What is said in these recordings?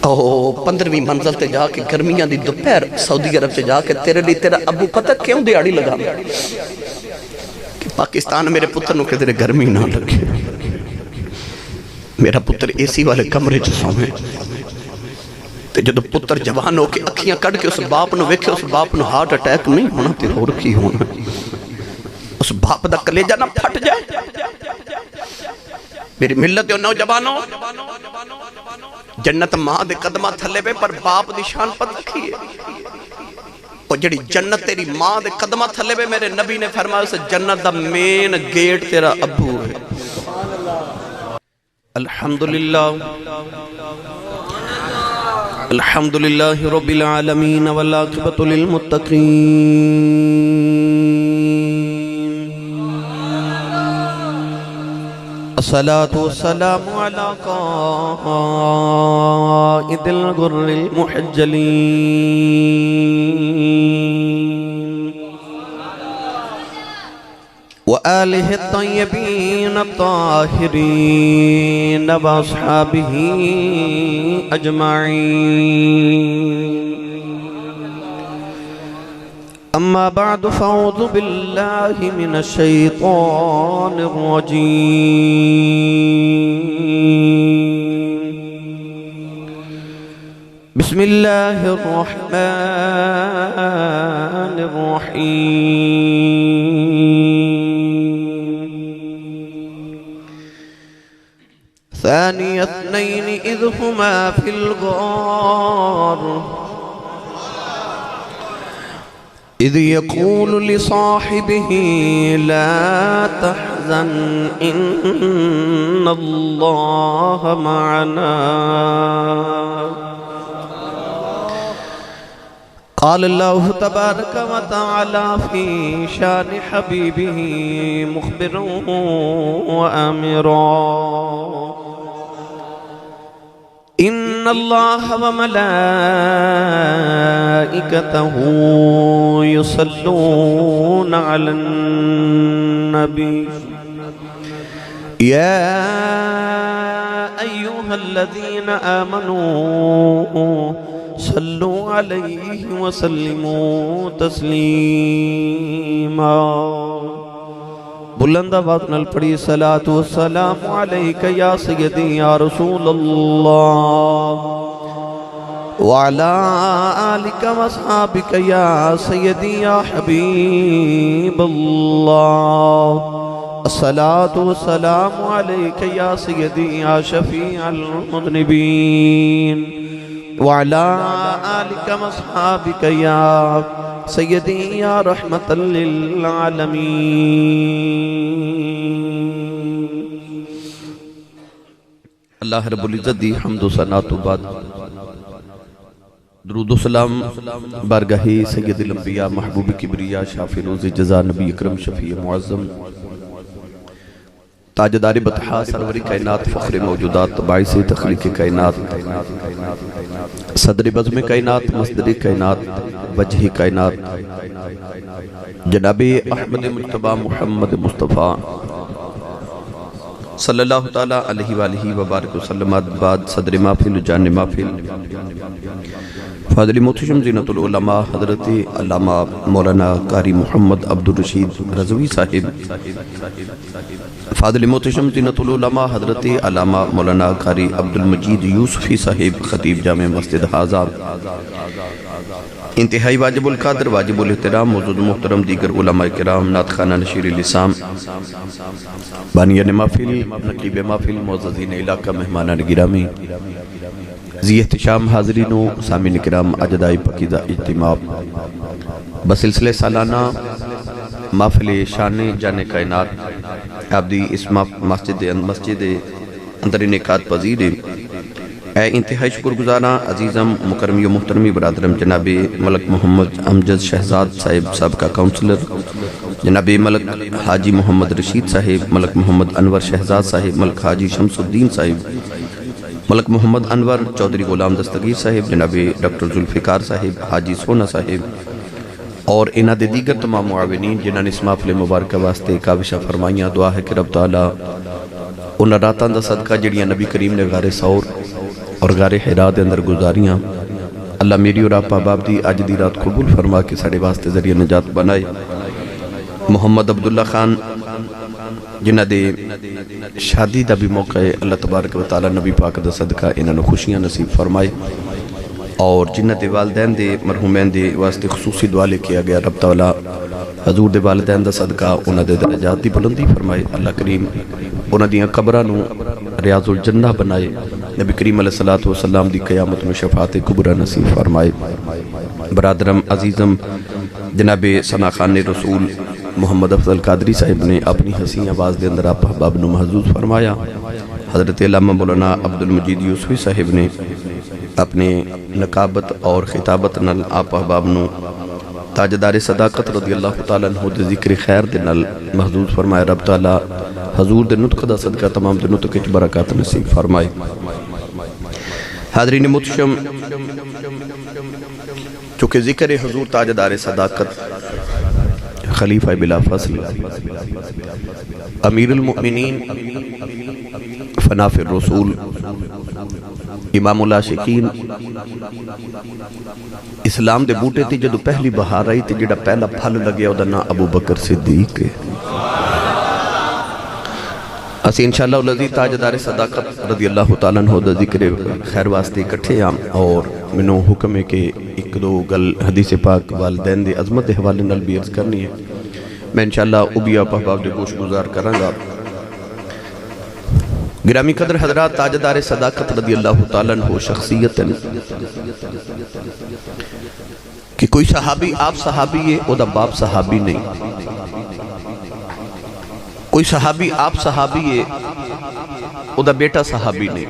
او 15ویں منزل تے جا کے گرمیاں دی دوپہر سعودی عرب سے جا کے تیرے لیے تیرا ابو پتہ کیوں دیاڑی لگا کہ پاکستان میرے پتر نو کہ تیرے گرمی نہ لگے، میرا پتر اے سی والے کمرے چ سوے تے جدو پتر جوان ہو کے اکھیاں کڑ کے اس باپ نو ویکھے، اس باپ نو ہارٹ اٹیک نہیں ہونا تے ہور کی ہونا، اس باپ دا کلیجہ نہ پھٹ جائے۔ میری ملت اور نوجوانوں، جنت ماں دے قدمہ تھلے بے پر باپ دی شان پتہ کی ہے، اور جڑی جنت تیری ماں دے قدمہ تھلے بے میرے نبی نے فرمایا اسے جنت دا مین گیٹ تیرا ابو ہے۔ الحمدللہ الحمدللہ رب العالمین والعاقبۃ للمتقین، الصلاة والسلام علی قائد الغر المحجلین وآلہ الطیبین الطاہرین واصحابہ اجمعین، اما بعد فاعوذ باللہ من الشیطان الرجیم، بسم اللہ الرحمن الرحیم، ثانی اثنین اذ ہما فی الغار اذ یقول لصاحبہ لا تحزن ان اللہ معنا، قال اللہ تبارک و تعالی فی شان حبیبہ مخبرا و آمرا، ان اللہ و ملائکتہ یصلون علی النبی، یا ایہا الذین آمنوا صلوا علیہ وسلموا تسلیما، بلند آواز نال پڑھی صلاۃ والسلام علیک یا سیدی یا رسول اللہ وعلی آلک واصحابک یا سیدی یا حبیب اللہ، الصلاۃ والسلام علیک یا سیدی یا شفیع المذنبین وعلی آلک واصحابک یا سیدی یا رحمت للعالمین۔ اللہ رب العزت دی حمد و ثنا تو بعد درود و سلام بارگاہ سید الانبیاء محبوب کبریا شافی روز جزا نبی اکرم شفیع معظم تاجدار بطحا سروری کائنات فخر موجودات باعث تخلیق کائنات صدر بزم کائنات مصدر کائنات وجہ کائنات جناب احمد مجتبی محمد مصطفیٰ صلی اللہ تعالیٰ علیہ وآلہ وبارک وسلم، بعد صدر محفل جان محفل فاضل محتشم زینت العلماء حضرت علامہ مولانا قاری محمد عبدالرشید رضوی صاحب، فاضل محتشم زینت العلماء حضرت علامہ مولانا قاری عبدالمجید یوسفی صاحب خطیب جامع مسجد حاضر، انتہائی واجب القدر واجب الاحترام موجود محترم دیگر علماء کرام، نعت خانہ نشیر لسام، بانیان محفل، نقیب محفل، معززین علاقہ، مہمانان گرامی، ذی احتشام حاضرین و سامعین کرام، اجدائی پاکیزہ اجتماع بسلسلہ سالانہ محفل شان جان کائنات آپ دی اس مسجد اندر انعقاد پذیر اے انتہائی شکر گزاراں عزیزم مکرمی و محترمی برادرم جناب ملک محمد امجد شہزاد صاحب سابقہ کاؤنسلر، جناب ملک حاجی محمد رشید صاحب، ملک محمد انور شہزاد صاحب، ملک حاجی شمس الدین صاحب، ملک محمد انور چودھری غلام دستگیر صاحب، جناب ڈاکٹر ذوالفقار صاحب، حاجی سونا صاحب اور انہاں دے دیگر تمام معاونین جنہاں نے اس محفل مبارکہ واسطے کاوشاں فرمائیاں، دعا ہے کہ رب تعالیٰ انہاں راتاں دا صدقہ جڑیاں نبی کریم نے غار ثور اور غار حرا دے اندر گزاریاں اللہ میری اور آپ احباب دی اج دی رات قبول فرما کے ساڑے واسطے ذریعہ نجات بنائے۔ محمد عبداللہ خان جنہ دے شادی دا بھی موقع ہے، اللہ تبارک و تعالی نبی پاک دا صدقہ انہاں نو خوشیاں نصیب فرمائے، اور جنہ دے والدین دے مرحومین دے واسطے خصوصی دعا لے کیا گیا، رب تعالی حضور دے والدین دا صدقہ انہاں دے درجات دی بلندی فرمائے، اللہ کریم انہاں دیاں قبراں نو ریاض الجنہ بنائے، نبی کریم علیہ السلام دی قیامت میں شفاعت کبریٰ نصیب فرمائے۔ برادرم عزیزم جناب ثنا خان رسول محمد افضل قادری صاحب نے اپنی حسین آواز دے اندر آپ احباب نو محظوظ فرمایا۔ حضرت علامہ مولانا عبدالمجید یوسفی صاحب نے اپنے نقابت اور خطابت نال آپ احباب نو تاجدار صداقت رضی اللہ تعالیٰ عنہ دے ذکر خیر دے نال محظوظ فرمائے، رب تعالیٰ حضور دے نطق دا صدقہ تمام دے نطق اچ برکات نصیب فرمائے۔ حاضرین متشم، چونکہ ذکر حضور تاجدار صداقت خلیفہ بلا فصل امیر المؤمنین فناف الرسول امام العاشقین اسلام دے بوٹے تھی جدو پہلی بہار آئی تھی جڑا پہلا پھل لگیا او دا نا ابو بکر صدیق ہے۔ اسی انشاءاللہ الذی تاجدار صداقت رضی اللہ تعالیٰ عنہ دا ذکر خیر واسطے اکٹھے آم، اور منو حکم ہے کہ ایک دو گل حدیث پاک والدین دے عظمت دے حوالے نال بھی عرض کرنی ہے، میں انشاءاللہ ابیا احباب دے گوش گزار کروں گا۔ گرامی قدر حضرات، تاجدار صداقت رضی اللہ تعالیٰ عنہ شخصیت کہ کوئی صحابی آپ صحابی ہے او دا باپ صحابی نہیں، کوئی صحابی آپ صحابی ہے او دا بیٹا صحابی نہیں۔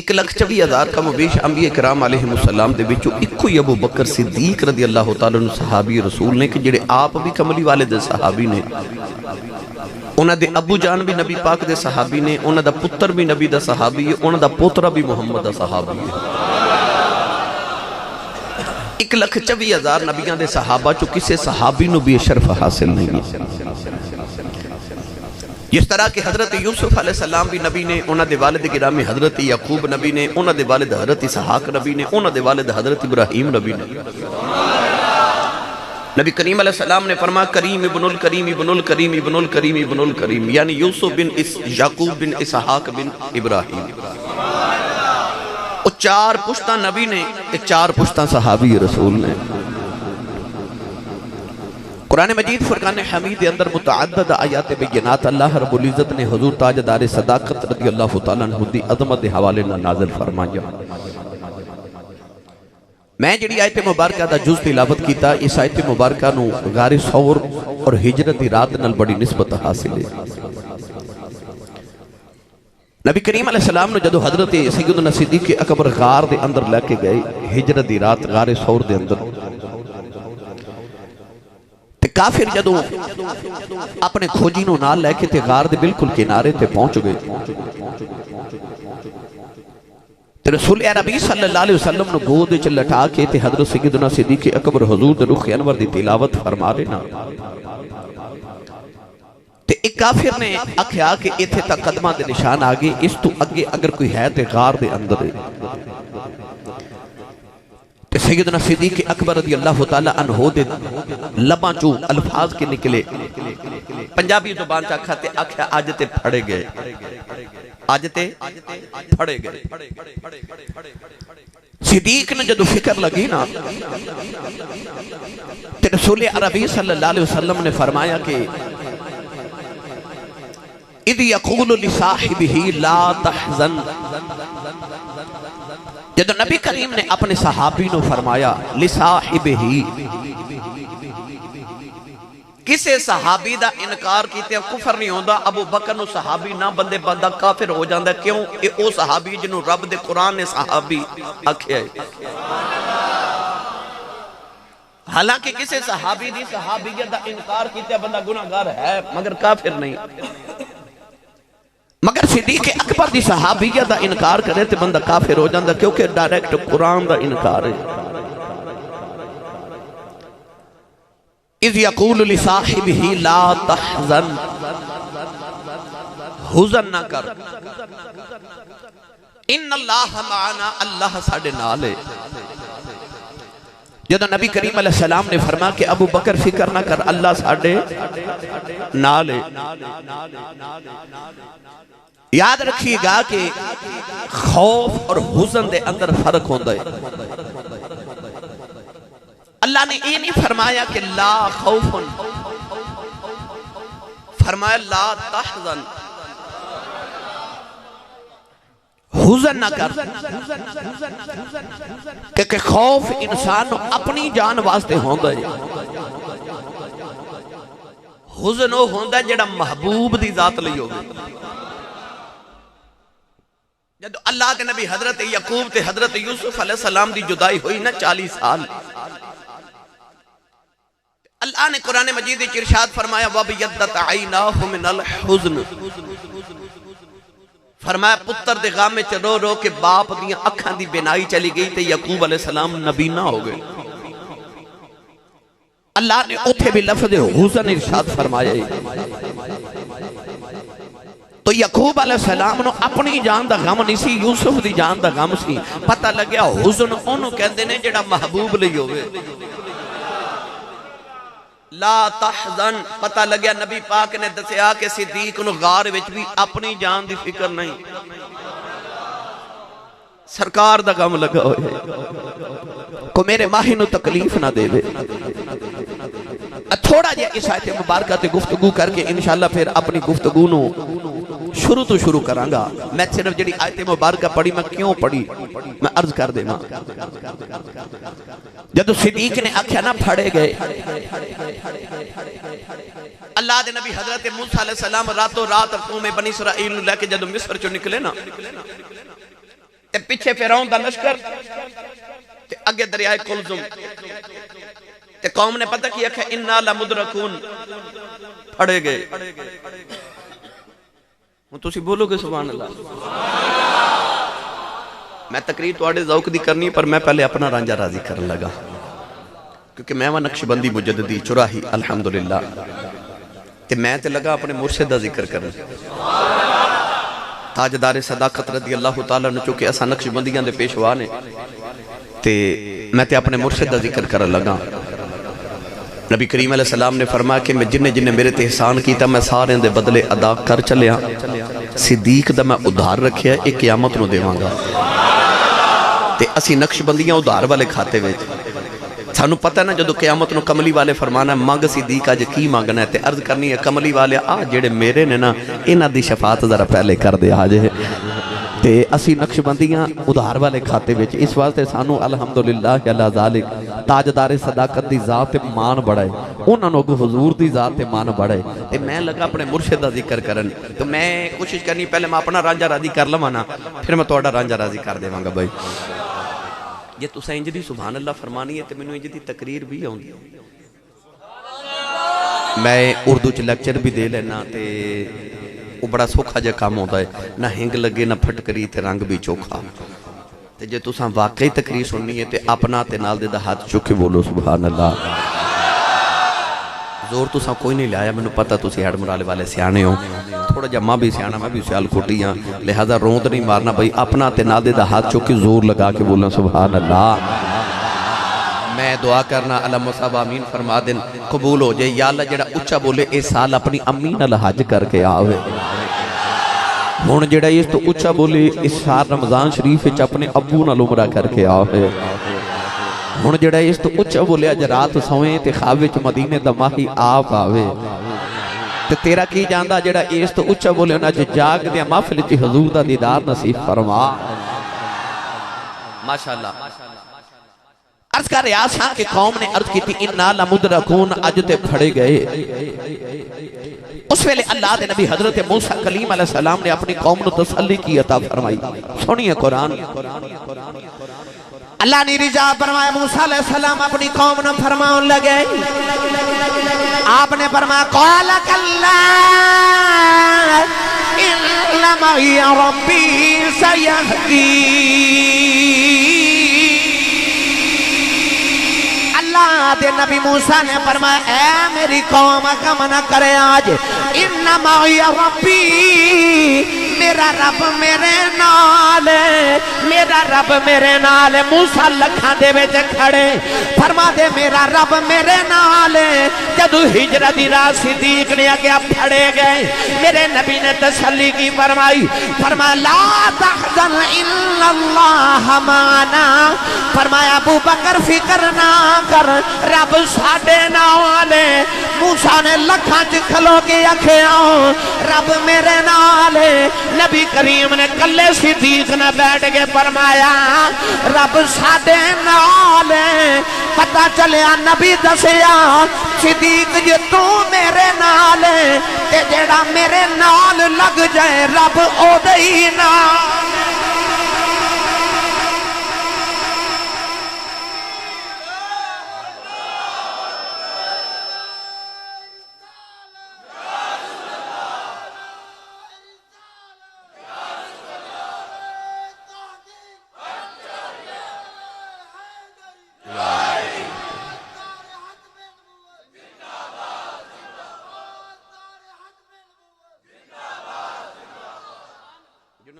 1,24,000 کا مبیش انبیاء کرام علیہ السلام دے بچو ایک کوئی ابو بکر صدیق رضی اللہ تعالیٰ عنہ صحابی رسول نے کہ جڑے آپ بھی کملی والے دے صحابی نے، انہاں دے ابو جان بھی نبی پاک دے صحابی نے، انہاں دا پتر بھی نبی دا صحابی ہے، انہاں دا پوترہ بھی محمد دا صحابی ہے۔ 1,24,000 نبیاں دے صحابہ چو کسے صحابی نو بھی شرف حاصل نہیں ہے۔ جس طرح کہ حضرت یوسف علیہ السلام بھی نبی نے، انہاں دے والد گرامی حضرت یعقوب نبی نے، انہاں دے والد حضرت اسحاق نبی نے، انہاں دے والد حضرت ابراہیم نبی نے۔ نبی کریم علیہ السلام نے فرمایا کریم ابن الکریم ابن الکریم ابن الکریم ابن الکریم، یعنی یوسف بن یعقوب بن اسحاق بن ابراہیم۔ وہ 4 پشتہ نبی نے، 4 پشتہ صحابی رسول نے۔ قرآن مجید فرقان حمید اندر متعدد آیات بینات اللہ رب العزت نے حضور تاجدار صداقت رضی اللہ تعالیٰ عنہ دی عظمت حوالے نہ نازل فرمایا۔ میں جڑی آیت مبارکہ دا جز تلاوت کیتا، اس آیت مبارکہ نو غار ثور اور ہجرت دی رات نال بڑی نسبت حاصل ہے۔ نبی کریم علیہ السلام نے جدو حضرت سیدنا صدیق اکبر غار دے اندر لے کے گئے، ہجرت دی رات غار ثور دے اندر، کافر جدو اپنے کھوجینوں نال لے کے تے غار دے بالکل کنارے تے پہنچ گئے، تے رسول عربی صلی اللہ علیہ وسلم نے گود چ لٹا کے تے حضرت سیدنا صدیق اکبر حضور دے رخ انور دی تلاوت فرما دینا، تے ایک کافر نے آکھیا کہ ایتھے تک قدمہ دے نشان آگے، اس تو اگے اگر کوئی ہے تے غار دے اندر ہے۔ تے سیدنا صدیق اکبر رضی اللہ تعالیٰ عنہ دے لباں چو الفاظ کے نکلے، پنجابی زبان چاکھا تے آکھیا آج تے پھڑے گئے، آج تے پھڑے گئے۔ صدیق نے جدو فکر لگی نا، تے رسول عربی صلی اللہ علیہ وسلم نے فرمایا کہ اِذْ يَقُولُ لِصَاحِبِهِ لَا تَحْزَنْ، جدو نبی کریم نے اپنے صحابی نو فرمایا لِصَاحِبِهِ، کسے صحابی دا انکار کیتے ہیں کفر نہیں ہوندہ، ابو بکر نو صحابی نہ بندے بندہ کافر ہو جاندہ، کیوں؟ اے او صحابی جنہوں رب دے قرآن نے صحابی آکھے ہے۔ حالانکہ کسے صحابی دی صحابیت دا انکار کیتے ہیں بندہ گناہگار ہے مگر کافر نہیں، مگر صدیق اکبر دی صحابیت دا انکار کرے تے بندہ کافر ہو جاندہ، کیونکہ ڈائریکٹ قرآن دا انکار ہے۔ اِذْ يَقُولُ لِصَاحِبِهِ لَا تَحْزَنْ، حزن نہ کر، ان اللہ معنا، اللہ ساڈے نال ہے۔ جدو نبی کریم علیہ السلام نے فرمایا کہ ابو بکر فکر نہ کر، اللہ ساڈے نال ہے۔ یاد رکھیے گا کہ خوف اور حزن دے اندر فرق ہوتا ہے۔ اللہ نے یہ نہیں فرمایا کہ لا خوف، فرمایا لا تحزن، حزن نہ کر، کہ خوف انسان اپنی جان واسطے ہوندہ ہے، حزن وہ ہوندہ ہے جڑا محبوب دی ذات لئی ہوگی۔ جب اللہ کے نبی حضرت یعقوب تے حضرت یوسف علیہ السلام دی جدائی ہوئی نا 40 سال، اللہ نے قرآن مجید ارشاد فرمایا وَبِيَضَّتْ عَيْنَاهُ مِنَ الْحُزْنِ، فرمایا پتر دے غام میں رو رو کے باپ دیاں اکھاں دی بینائی چلی گئی تے یعقوب علیہ السلام نبینا ہو گئے۔ اللہ نے اتھے بھی لفظ حزن ارشاد فرمایا ہے۔ تو یعقوب علیہ السلام نے اپنی جان دا غم نہیں سی، یوسف دی جان دا غم سی۔ پتہ لگیا حزن انہوں کہندے نے جڑا محبوب لئی ہوئے، لا تحزن۔ پتہ لگیا نبی پاک نے دسیا کہ صدیق نو غار وچ بھی اپنی جان دی فکر نہیں، سرکار دا غم لگا ہوئے کو میرے ماہی نو تکلیف نہ دے دے۔ تھوڑا جا اس آیت مبارکہ تے گفتگو کر کے انشاءاللہ پھر اپنی گفتگو نو شروع کرانگا۔ میں صرف جڑی آیت مبارکہ پڑھی میں کیوں پڑھی میں عرض کر دے ماں۔ جدو صدیق نے آکھیا نہ پھڑے گئے، اللہ دے نبی حضرت موسیٰ علیہ السلام راتوں رات قوم بنی اسرائیل لے کے جدو مصر چو نکلے نا، تے پیچھے فرعون دا لشکر تے اگے دریائے کلزم، تے قوم نے پتہ کیا کہ اِنَّا لَمُدْرَكُونَ، پھڑے گئے۔ تو اسی بولو گے سبحان اللہ۔ میں تقریر تو آڑے ذوق دی کرنی پر میں پہلے اپنا رانجہ راضی کرن لگا، کیونکہ میں وہ نقش بندی مجددی چراہی الحمدللہ، تے میں تے لگا اپنے مرشد دا ذکر کرن۔ تاجدار صداقت رضی اللہ تعالیٰ نے چونکہ ایسا نقش بندیاں دے پیشوا نے، تے میں تے اپنے مرشد دا ذکر کرن لگا۔ نبی کریم علیہ السلام نے فرمایا کہ میں جنہیں میرے تے احسان کیتا میں سارے دے بدلے ادا کر چلیا، صدیق دا میں ادھار رکھیا ایک قیامت نو دیواں گا۔ تے اسی نقش بندیاں ادھار والے کھاتے ہوئے سانو پتہ نا جدو قیامت نو کملی والے فرمانا مانگ صدیق آج کی مانگنا ہے، تے عرض کرنی ہے کملی والے جڑے میرے نے نا انہ دی شفاعت ذرا پہلے کر دے آجے۔ تے اسی نقش بندیاں ادھار والے کھاتے وچ، اس واسطے سانو الحمدللہ علی ذالک تاجدار صداقت دی ذات مان بڑھائے، انہاں نو حضور دی ذات مان بڑھائے۔ تے میں لگا اپنے مرشد دا ذکر کرن، تو میں کوشش کرنی پہلے میں اپنا رانجہ راضی کر لواں نا، پھر میں تہاڈا رانجہ راضی کر دیواں گا بھائی۔ یہ تساں انج دی سبحان اللہ فرمانی ہے تے مینوں انج دی تقریر بھی آوندی ہے۔ میں اردو چ لیکچر بھی دے لینا تے وہ بڑا سوکھا جا کام ہوتا ہے، نہ ہنگ لگے نہ پھٹکری تے رنگ بھی چوکھا۔ تے جے تساں واقعی تقریر سننی ہے تے اپنا تے نال دے دا ہاتھ چکے بولو سبحان اللہ۔ زور تساں کوئی نہیں لایا، مینوں پتہ تسی ہیڈ مرالے والے سیانے ہو، تھوڑا جا ماں بھی سیانا میں بھی سیال کھوٹی ہاں، لہذا روند نہیں مارنا بھائی، اپنا تے نال دے دا ہاتھ چکے زور لگا کے بولنا سبحان اللہ۔ میں دعا کرنا اللہ مصعب آمین فرما دن قبول ہو جائے۔ یا اللہ جڑا اچھا بولے اس سال اپنی امی نال حج کر کے آوے، ہون جڑا اس تو اچھا بولے اس سال رمضان شریف وچ اپنے ابو نال عمرہ کر کے آوے، ہون جڑا اس تو اچھا بولے اج رات سوئیں تے خواب وچ مدینے دا ماہی آپ آوے، تے تیرا کی جاندا جڑا اس تو اچھا بولے انہاں اج جاگ دے محفل وچ حضور دا دیدار نصیب فرما۔ ماشاءاللہ عرض کر رہا سا کہ قوم نے عرض کی تھی اِنَّا لَمُدْرَكُونَ اج تے پھڑے گئے۔ اس ویلے اللہ دے نبی حضرت موسیٰ کلیم علیہ السلام نے اپنی قوم نے تسلی کی عطا فرمائی۔ سنیے قرآن، اللہ نے رجا فرمایا موسیٰ علیہ السلام اپنی قوم نے فرماؤں لگے، آپ نے فرمایا قَالَ كَلَّا إِنَّ مَعِيَ رَبِّي سَيَهْدِينِ۔ اللہ دے نبی موسیٰ نے فرمایا اے میری قوم غم نہ کرے آج، ان معی ربی، میرا رب میرے نال میرا رب میرے نال موسیٰ لکھاں دے وچ کھڑے فرما دے میرا رب میرے نال جدو ہجرت دی راہ صدیق نے آگیا پھڑے گئے میرے نبی نے تسلی کی فرمائی فرمایا لا تحزن الا اللہ معنا فرمایا ابو بکر فکر نہ کر رب ساڈے نال موسیٰ نے لکھاں چ کھلو کے آکھیا رب میرے نال نبی کریم نے کلے صدیق نے بیٹھ کے فرمایا رب ساڈے نال پتہ چلیا نبی دسیا صدیق جے تو میرے نال تے جیڑا میرے نال لگ جائے رب او دئی نال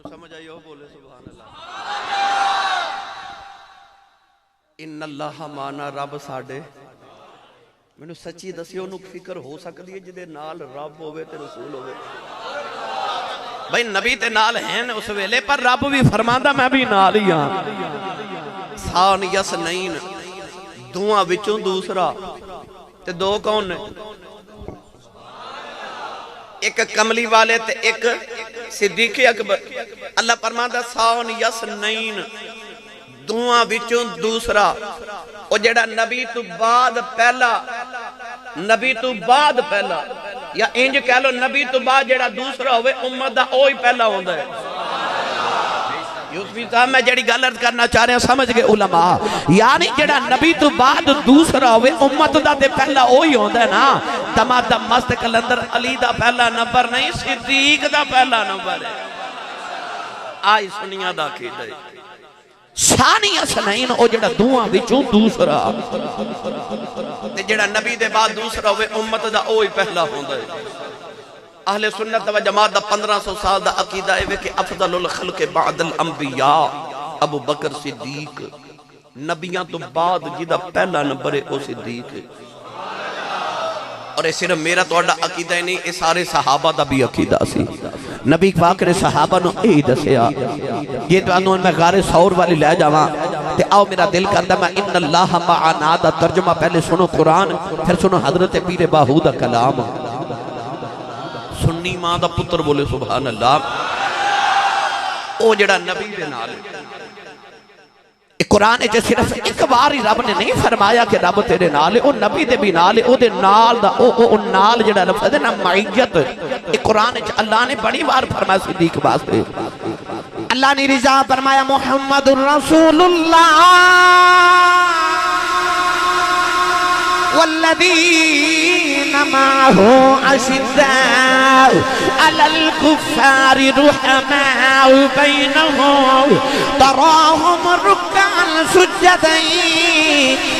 سمجھ آئی ہو بولے سبحان اللہ ان اللہ مانا رب ساڑے میں نے سچی دسی انہوں فکر ہو سکتی ہے جدے نال رب ہوئے تے رسول ہوئے بھئی نبی تے نال ہیں اس ویلے پر رب بھی فرماندہ میں بھی نال ہی ہاں سان یس نین دعا وچوں دوسرا تے دو کون نے ایک کملی والے تے ایک صدیق اکبر اللہ فرماتا ساون یس نین دعا وچوں دوسرا او جڑا نبی تو بعد پہلا یا انج کہہ لو نبی تو بعد جڑا دوسرا ہوئے امت دا اوہی پہلا ہوندہ ہے یوسفی صاحب میں جڑی گل عرض کرنا چاہ رہے ہیں سمجھ گئے علماء یعنی جڑا نبی تو بعد دوسرا ہوئے امت دا دے پہلا ہوئی ہوندہ ہے نا دمادہ مست کلندر علی دا پہلا نمبر نہیں صدیق دا پہلا نمبر ہے آئی سنیا دا کی دے ثانی اسنین او جڑا دعا وچوں دوسرا تے جڑا نبی دے بعد دوسرا ہوئے امت دا اوہی پہلا ہوندہ ہے اہل سنت و جماعت دا 1500 سال دا عقیدہ ہے کہ افضل الخلق بعد الانبیاء ابو بکر صدیق نبیاں تو بعد جدہ پہلا نمبر ہے او صدیق ہے اور یہ صرف میرا تو اڈا عقیدہ ہے نہیں یہ سارے صحابہ دا بھی عقیدہ سی نبی پاک نے صحابہ نو اے دسیا یہ تو انہوں میں غار سور والی لے جاواں تے آؤ میرا دل کرتا میں ان اللہ معنا دا ترجمہ پہلے سنو قرآن پھر سنو حضرت پیر باہو دا کلام سنی ماں دا پتر بولے سبحان اللہ او جڑا نبی دے نال قرآن جو صرف ایک بار ہی رب نے نہیں فرمایا کہ رب تیرے نال ہے او نبی دے بھی نال ہے او دے نال دا او نال جڑا لفظ ہے نا معیت قرآن جو اللہ نے بڑی بار فرمایا صدیق واسطے اللہ نے رضا فرمایا محمد الرسول اللہ والذین معه اشداء علی الکفار رحماء بینهم تراهم رکعا سجدا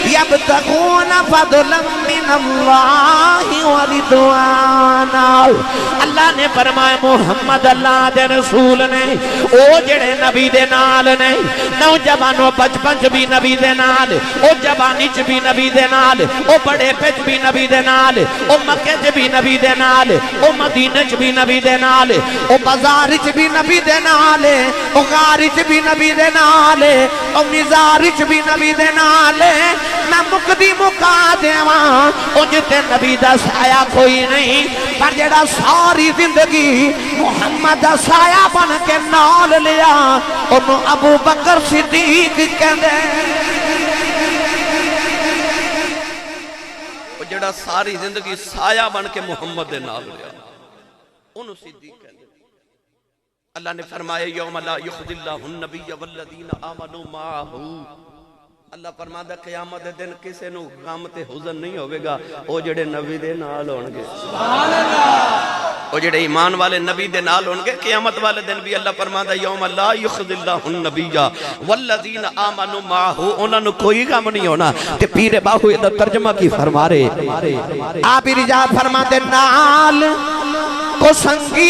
یبتغون فضلا من اللہ ورضوانا اللہ نے فرمایا محمد اللہ دے رسول نے او جڑے نبی دے نال نے نوجوانوں بچپن چ بھی نبی دے نال او جوانی چ بھی نبی دے نال او بڑے پچ بھی نبی دے نال او مکہ چ بھی نبی دے نال او مدینہ چ بھی نبی دے نال او بازار چ بھی نبی دے نال او غار چ بھی نبی دے نال او نزار چ بھی نبی دے نال میں مقدی مکا دیواں او جتے نبی دا سایہ کوئی نہیں پر جڑا ساری زندگی محمد دا سایہ بن کے نال لیا انہوں ابو بکر صدیق کہندے جڑا ساری زندگی سایہ بن کے محمد دے نال لیا انہوں صدیق کہندے اللہ نے فرمایا یوم لا یخذ اللہ النبی والذین آمنوا معه اللہ فرماتا قیامت دن کسے نو غم تے حزن نہیں ہوئے گا او جڑے نبی دے نال ہونگے سبحان اللہ او جڑے ایمان والے نبی دے نال ہونگے قیامت والے دن بھی اللہ فرماتا یوم لا یخذ اللہ النبی والذین آمنوا معه انہاں نو کوئی غم نہیں ہونا تے پیر باہو یہ ترجمہ کی فرما رہے آپ رجا فرماتے نال کو سنگی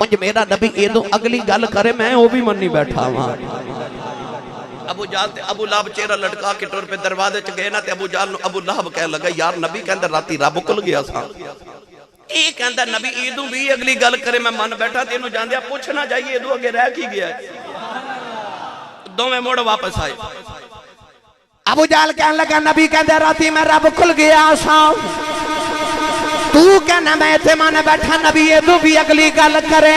انج میرا نبی ایدوں اگلی گل کرے میں وہ بھی منی بیٹھا ہوں ابو جال تے ابو لہب چہرہ لٹکا کے ٹور پہ دروازے چ گئے نا تے ابو جال ابو لہب کہہ لگا یار نبی کہندہ راتی رب کل گیا سا یہ کہندہ نبی ایدوں بھی اگلی گل کرے میں من بیٹھا تے انہوں جان دیا پوچھنا جائیے ایدوں اگے رہ کی گیا ہے دو میں موڑ واپس آئے ابو جال کہنے لگا نبی کہندہ راتی میں رب کل گیا سا تو کہنا میں تے مانے بیٹھا نبی یہ تو بھی اگلی گل کرے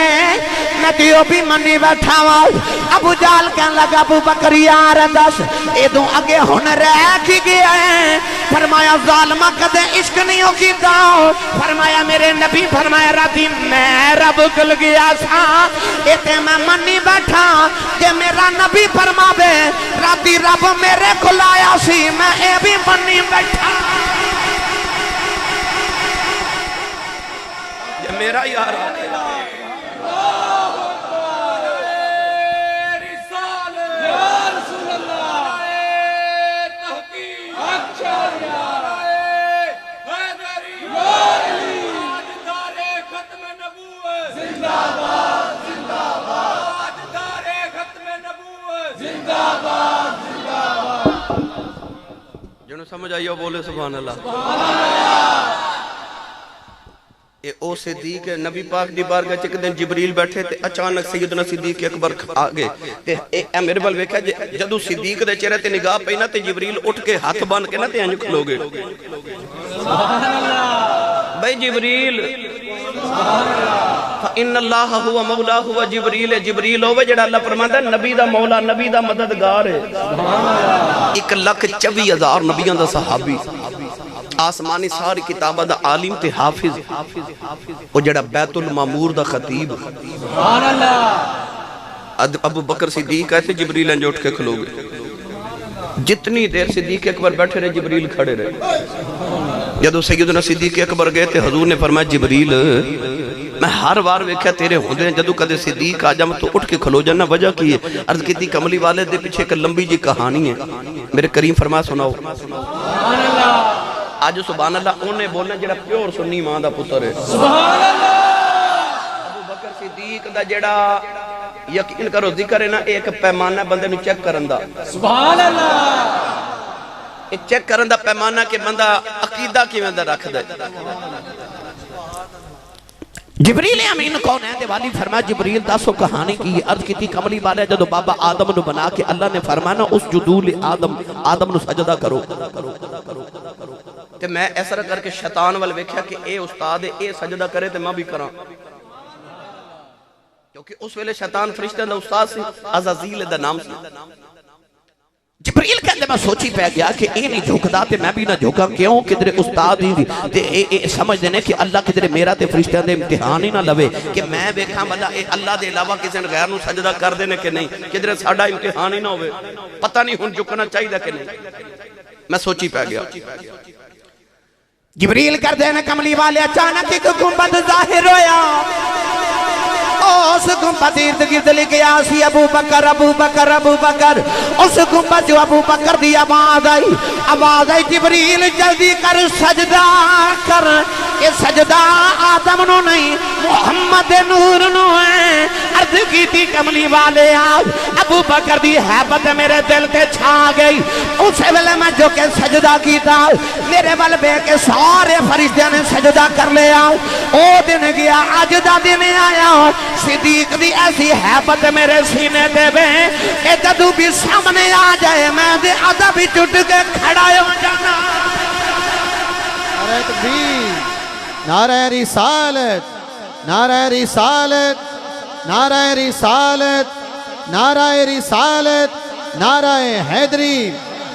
میں تیو بھی منی بیٹھا ہوں ابو جال کہنے لگا ابو بکر یار دس یہ تو اگے ہن رہ کی گیا ہے فرمایا ظالمہ کدے عشق نہیں ہو کی داؤ فرمایا میرے نبی فرمایا راتی میں رب کل گیا سا یہ تے میں منی بیٹھا کہ میرا نبی فرماوے راتی رب میرے کل آیا سی میں اے بھی منی بیٹھا میرا یار جنہوں سمجھ آئیو بولے سبحان اللہ او صدیق نبی پاک دی بارگاہ چک دن جبریل بیٹھے تے اچانک سیدنا صدیق اکبر آگے تے اے میرے بل ویکھا جدو صدیق دے چہرے تے نگاہ پئی نا تے جبریل اٹھ کے ہاتھ بان کے نا تے انج کھلو گے بھائی جبریل ان اللہ ہوا مولا ہوا جبریل جبریل ہوئے جڑا اللہ فرماندا ہے نبی دا مولا نبی دا مددگار ہے 1,24,000 نبیوں دا صحابی آسمانی ساری کتابہ دا عالم تے حافظ وہ جڑا بیت المامور دا خطیب ابو بکر صدیق ایسے جبریل انج اٹھ کے کھلو گے جتنی دیر صدیق اکبر بیٹھے رہے جبریل کھڑے رہے جدو سیدنا صدیق اکبر گئے تے حضور نے فرمایا جبریل میں ہر بار ویکھیا تیرے ہوندے ہیں جدو کدے صدیق آ جام تو اٹھ کے کھلو جانا وجہ کی ہے عرض کی تھی کملی والے دے پیچھے ایک لمبی جی کہانی ہے میرے کریم فرمایا سناؤ آج سبحان اللہ انہیں بولنا جڑا پیور سنی ماں دا پتر ہے سبحان اللہ ابو بکر صدیق دا جڑا یقین کرو ذکر ہے نا ایک پیمانہ بندے نو چیک کرن دا سبحان اللہ ایک چیک کرن دا پیمانہ کہ بندہ عقیدہ کی بندہ رکھ دے جبریل امین کون ہے دیوالی فرمایا جبریل داسو کہانی کی عرض کی تھی کملی والے جدو بابا آدم نو بنا کے اللہ نے فرمانا اس جدول آدم نو سجدہ کرو تے میں ایسا کر کے شیطان وال ویکھیا کہ اے استاد اے سجدہ کرے تے میں بھی کراں کیونکہ اس ویلے شیطان فرشتے دا استاد سی عزازیل دا نام سی جبریل کہتے میں سوچی پہ گیا کہ اے نہیں جھوکدا تے میں بھی نہ جھوکا کیوں کدھر استاد ہی تے اے سمجھ دینے کہ اللہ کدھر میرا تے فرشتیاں دے امتحان ہی نہ لوے کہ میں بیکھاں بلا اے اللہ دے علاوہ کسی نے غیر نو سجدہ کر دینے کہ نہیں کدھر ساڑھا امتحان ہی نہ ہوئے پتہ نہیں ہن جھکنا چاہیے کہ نہیں میں سوچی پہ گیا جبریل کر دینے کملی والے اچانک ایک گنبد ظاہر ہویا اس گنبد ارد گرد لکھیا سی ابو بکر ابو بکر ابو بکر اس گنبد جو ابو بکر دی آواز آئی جبریل جلدی کر سجدہ کر یہ سجدہ آدم نو نہیں محمد نور نو ہے عرض کی تھی کملی والے آج ابو بکر دی حیبت میرے دل تے چھا گئی اسے ویلے میں جو کہ سجدہ کی تھا میرے ول بے کے سارے فرشتیاں نے سجدہ کر لیا او دن گیا آج دا دن آیا صدیق دی ایسی حیبت میرے سینے دے بے اے جدو بھی سامنے آ جائے میں دے آدھا بھی چٹ کے کھڑا ہو جانا نعرہ تکبیر نعرہ رسالت نعرہ رسالت نعرہ رسالت نعرہ رسالت نعرہ حیدری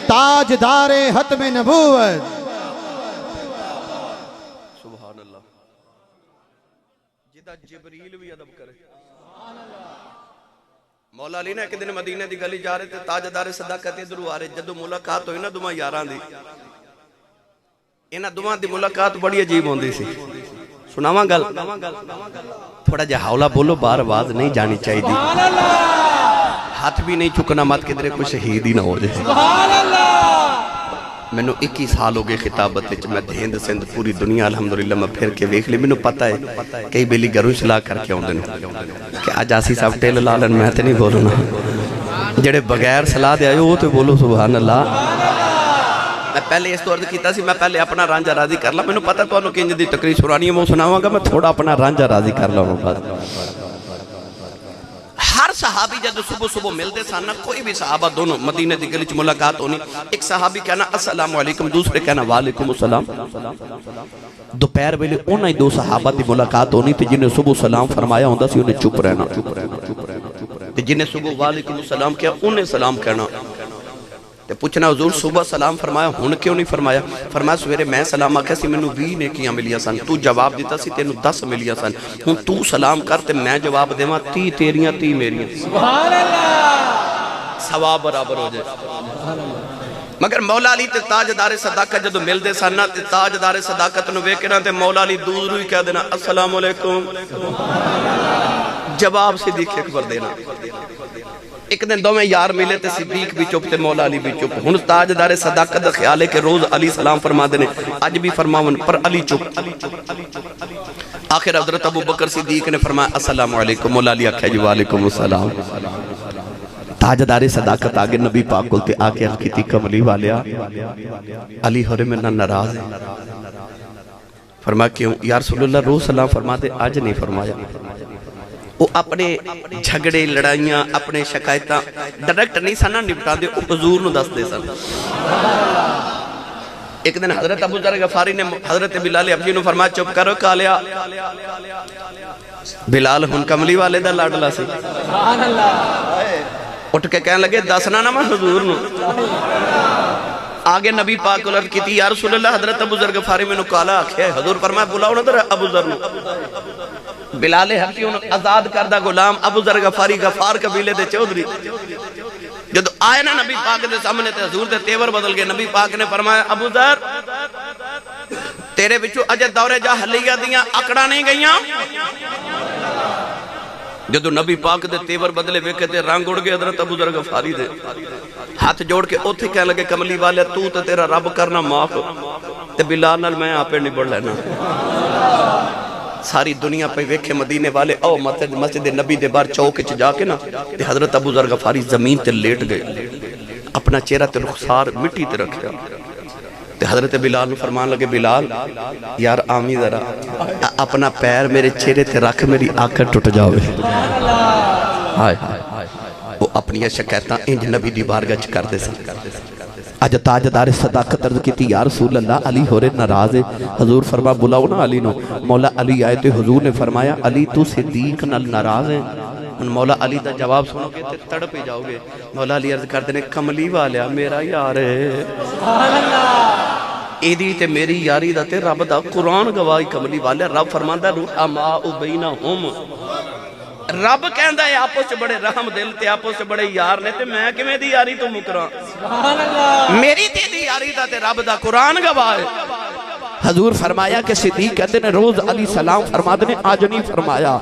تاجدار ختم نبوت سبحان اللہ جدہ جبریل بھی ادب کرے مولا علی نے ایک دن مدینہ دی گلی جا رہے تھے تاجدار صداقت درو آ رہے جدو ملاقات ہوئی نا دماں یاران دی انہاں دماں دی ملاقات بڑی عجیب ہوندی سی سناواں گل تھوڑا جا حولا بولو بار آواز نہیں جانی چاہی دی ہاتھ بھی نہیں چکنا مت کدھرے کوئی شہید ہی نہ ہو جائے مینوں 21 سال ہو گئے خطابت وچ میں ہند سندھ پوری دنیا الحمدللہ میں پھر کے ویکھ لی مینوں پتہ ہے کئی بیلی گھروں صلاح کر کے آوندے نے کہ اج آسی صاحب ٹیل لالن میں تے نہیں بولنا جڑے بغیر صلاح دے آئے وہ تے بولو سبحان اللہ میں پہلے اس تو عرض کیتا سی میں پہلے اپنا رانجہ راضی کر لا مینوں پتہ تانوں کہ انج دی تقریر سنانی ہے میں سناواں گا میں تھوڑا اپنا رانجہ راضی کر لواں بس ہر صحابی جب صبح صبح ملتے سن کوئی بھی صحابہ دونوں مدینہ دی گلی وچ ملاقات ہونی ایک صحابی کہنا السلام علیکم دوسرے کہنا وعلیکم السلام دوپہر ویلے انہاں ہی دو صحابہ دی ملاقات ہونی تے جنہیں صبح سلام فرمایا ہوندا سی انہیں چپ رہنا تے جنہیں صبح وعلیکم السلام کیا انہیں سلام کہنا تے پوچھنا حضور صبح سلام فرمایا ہن کیوں نہیں فرمایا فرمایا سویرے میں سلام آکھیا سی مینوں 20 نیکیاں ملیا سن تو جواب دیتا سی تینوں 10 ملیا سن ہن تو سلام کر تے میں جواب دیواں 30 تیریاں 30 میریاں سبحان اللہ ثواب برابر ہو جائے مگر مولا علی تے تاجدار صداقت جدو مل دے سن تے تاجدار صداقت نو ویکھ کے تے مولا علی دور ہی کہہ دینا السلام علیکم جواب صدیق اکبر دینا ایک دن دو میں یار ملے تے صدیق بھی چپ تے مولا علی بھی چپ ہن تاجدار صداقت دا خیال ہے کہ روز علی سلام فرما دینے آج بھی فرماون پر علی چپ آخر حضرت ابو بکر صدیق نے فرمایا السلام علیکم مولا علی آکھیا جی وعلیکم السلام تاجدار صداقت آگے نبی پاک کلتے آکے عرض کی تھی کملی والیا علی ہورے میں نہ ناراض ہے فرمایا کیوں یا رسول اللہ روز سلام فرما دے آج نہیں فرمایا وہ اپنے جھگڑے لڑائیاں اپنے شکایتاں ڈائریکٹ نہیں سنا نپٹا دے حضور نو دس دے سن ایک دن حضرت ابو ذر غفاری نے حضرت بلال حبشی نو فرمایا چپ کرو کالیا بلال ہن کملی والے دا لاڈلا سی سبحان اللہ اٹھ کے کہنے لگے دسنا نہ میں حضور نو آگے نبی پاک کو عرض کی تھی یا رسول اللہ حضرت ابو ذر غفاری میں نو کالا آکھیا ہے حضور فرمایا بلاؤ نہ در ابو ذر نو بلال حبشی انہوں آزاد کردہ غلام ابو ذر غفاری غفار قبیلے دے چودھری جدو آئے نا نبی پاک دے سامنے تے حضور دے تیور بدل گئے نبی پاک نے فرمایا ابو ذر تیرے بچو اجے دورے جاہلیہ دیاں اکڑا نہیں گئیاں جدو نبی پاک دے تیور بدلے ویکھے تے رنگ اڑ گئے حضرت ابو ذر غفاری دے ہاتھ جوڑ کے اوتھے کہنے لگے کملی والے تو تے تیرا رب کرنا معاف تے بلال نال میں آپے نبڑ لینا ساری دنیا پہ ویکھے مدینے والے او مسجد نبی دے بار چوک چ جا کے نا تے حضرت ابو ذر غفاری زمین تے لیٹ گئے اپنا چہرہ تے رخسار مٹی تے رکھیا تے حضرت بلال نے فرمان لگے بلال یار آمی ذرا اپنا پیر میرے چہرے تے رکھ میری آنکھ ٹوٹ جاوے ہائے وہ اپنی شکایتاں انج نبی دی بارگاہ چ کردے سن آج تاجدار صداقت عرض کی تھی یا رسول اللہ علی ہورے ناراض ہے حضور فرما بلاؤ نا علی نو مولا علی آئے تو حضور نے فرمایا علی تو صدیق نال ناراض ہے مولا علی دا جواب سنو گے تے تڑ پہ جاؤ گے مولا علی عرض کرتے نے کملی والیا میرا یار ہے سبحان اللہ ایدی تے میری یاری دا تے رب دا قرآن گواہی کملی والیا رب فرماندہ رحماء بینہم رب کہندہ ہے آپس سے بڑے رحم دل تے آپس سے بڑے یار نے تے میں کمیں دی یاری تو مکران سبحان اللہ میری تے دی یاری دا تے رب دا قرآن گواہ ہے حضور فرمایا کہ صدیق کہتے نے روز علی سلام فرما دنے آج نہیں فرمایا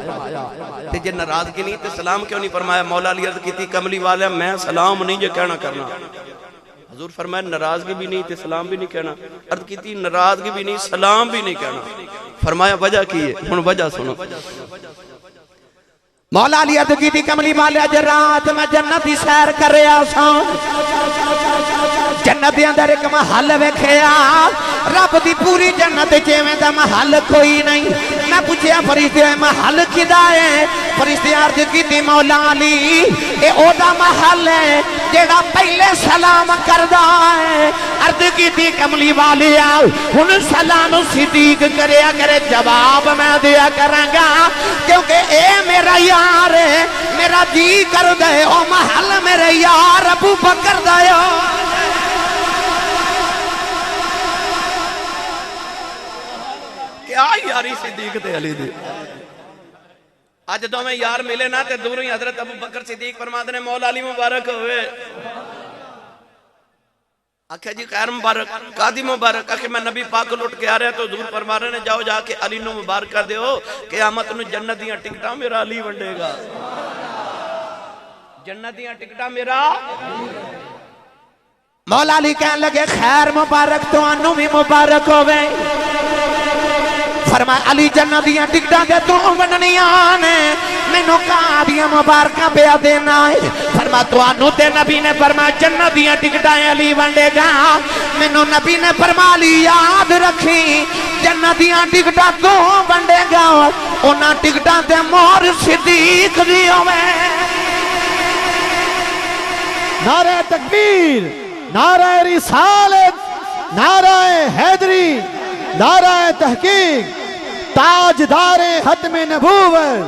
تے جے ناراضگی نہیں تے سلام کیوں نہیں فرمایا مولا علی عرض کی تھی کملی والا میں سلام نہیں جے کہنا کرنا حضور فرمایا ناراضگی بھی نہیں تے سلام بھی نہیں کہنا عرض کی تھی ناراضگی بھی نہیں سلام بھی نہیں کہنا فرمایا وجہ کی ہے ہن وجہ سنو مولا علی عرض کی تھی کملی والے اج رات میں جنتی سیر کر رہا سا جنت دے اندر ایک محل ویکھیا رب دی پوری جنت جویں دا محل کوئی نہیں میں پوچھیا فرشتے محل کدا ہے فرشتے عرض کیتی مولا علی اے او دا محل ہے جیڑا پہلے سلام کردا ہے عرض کیتی کملی والیا ہن سلام صدیق کریا کرے جواب میں دیا کراں گا کیونکہ اے میرا یار ہے میرا جی کر دے او محل میرے یار ابو بکر دا کیا یاری صدیق تے علی دی آج دو میں یار ملے نا تے دور ہی حضرت ابو بکر صدیق فرما دنے مولا علی مبارک ہوئے آکھے جی خیر مبارک قادی مبارک آکھے میں نبی پاک لٹ کے آ رہے تو دور فرما رہے نے جاؤ جا کے علی نو مبارکہ دیو قیامت نو جنت دیاں ٹکٹاں میرا علی ونڈے گا جنت دیاں ٹکٹاں میرا مولا علی کہنے لگے خیر مبارک تو انو بھی مبارک ہوئے فرمایا علی جنت دیاں ٹکٹاں دے تو وننیاں نے مینوں کہاں دیاں مبارکاں پیا دینا ہے فرمایا تو انو تے نبی نے فرمایا جنت دیاں ٹکٹاں علی ونڈے گا مینوں نبی نے فرمایا علی یاد رکھی جنت دیاں ٹکٹاں تو ونڈے گا انہاں ٹکٹاں تے مہر صدیق دی ہوے نعرہ تکبیر، نعرہ رسالت، نعرہ حیدری، نعرہ تحقیق، تاجدار ختم نبوت.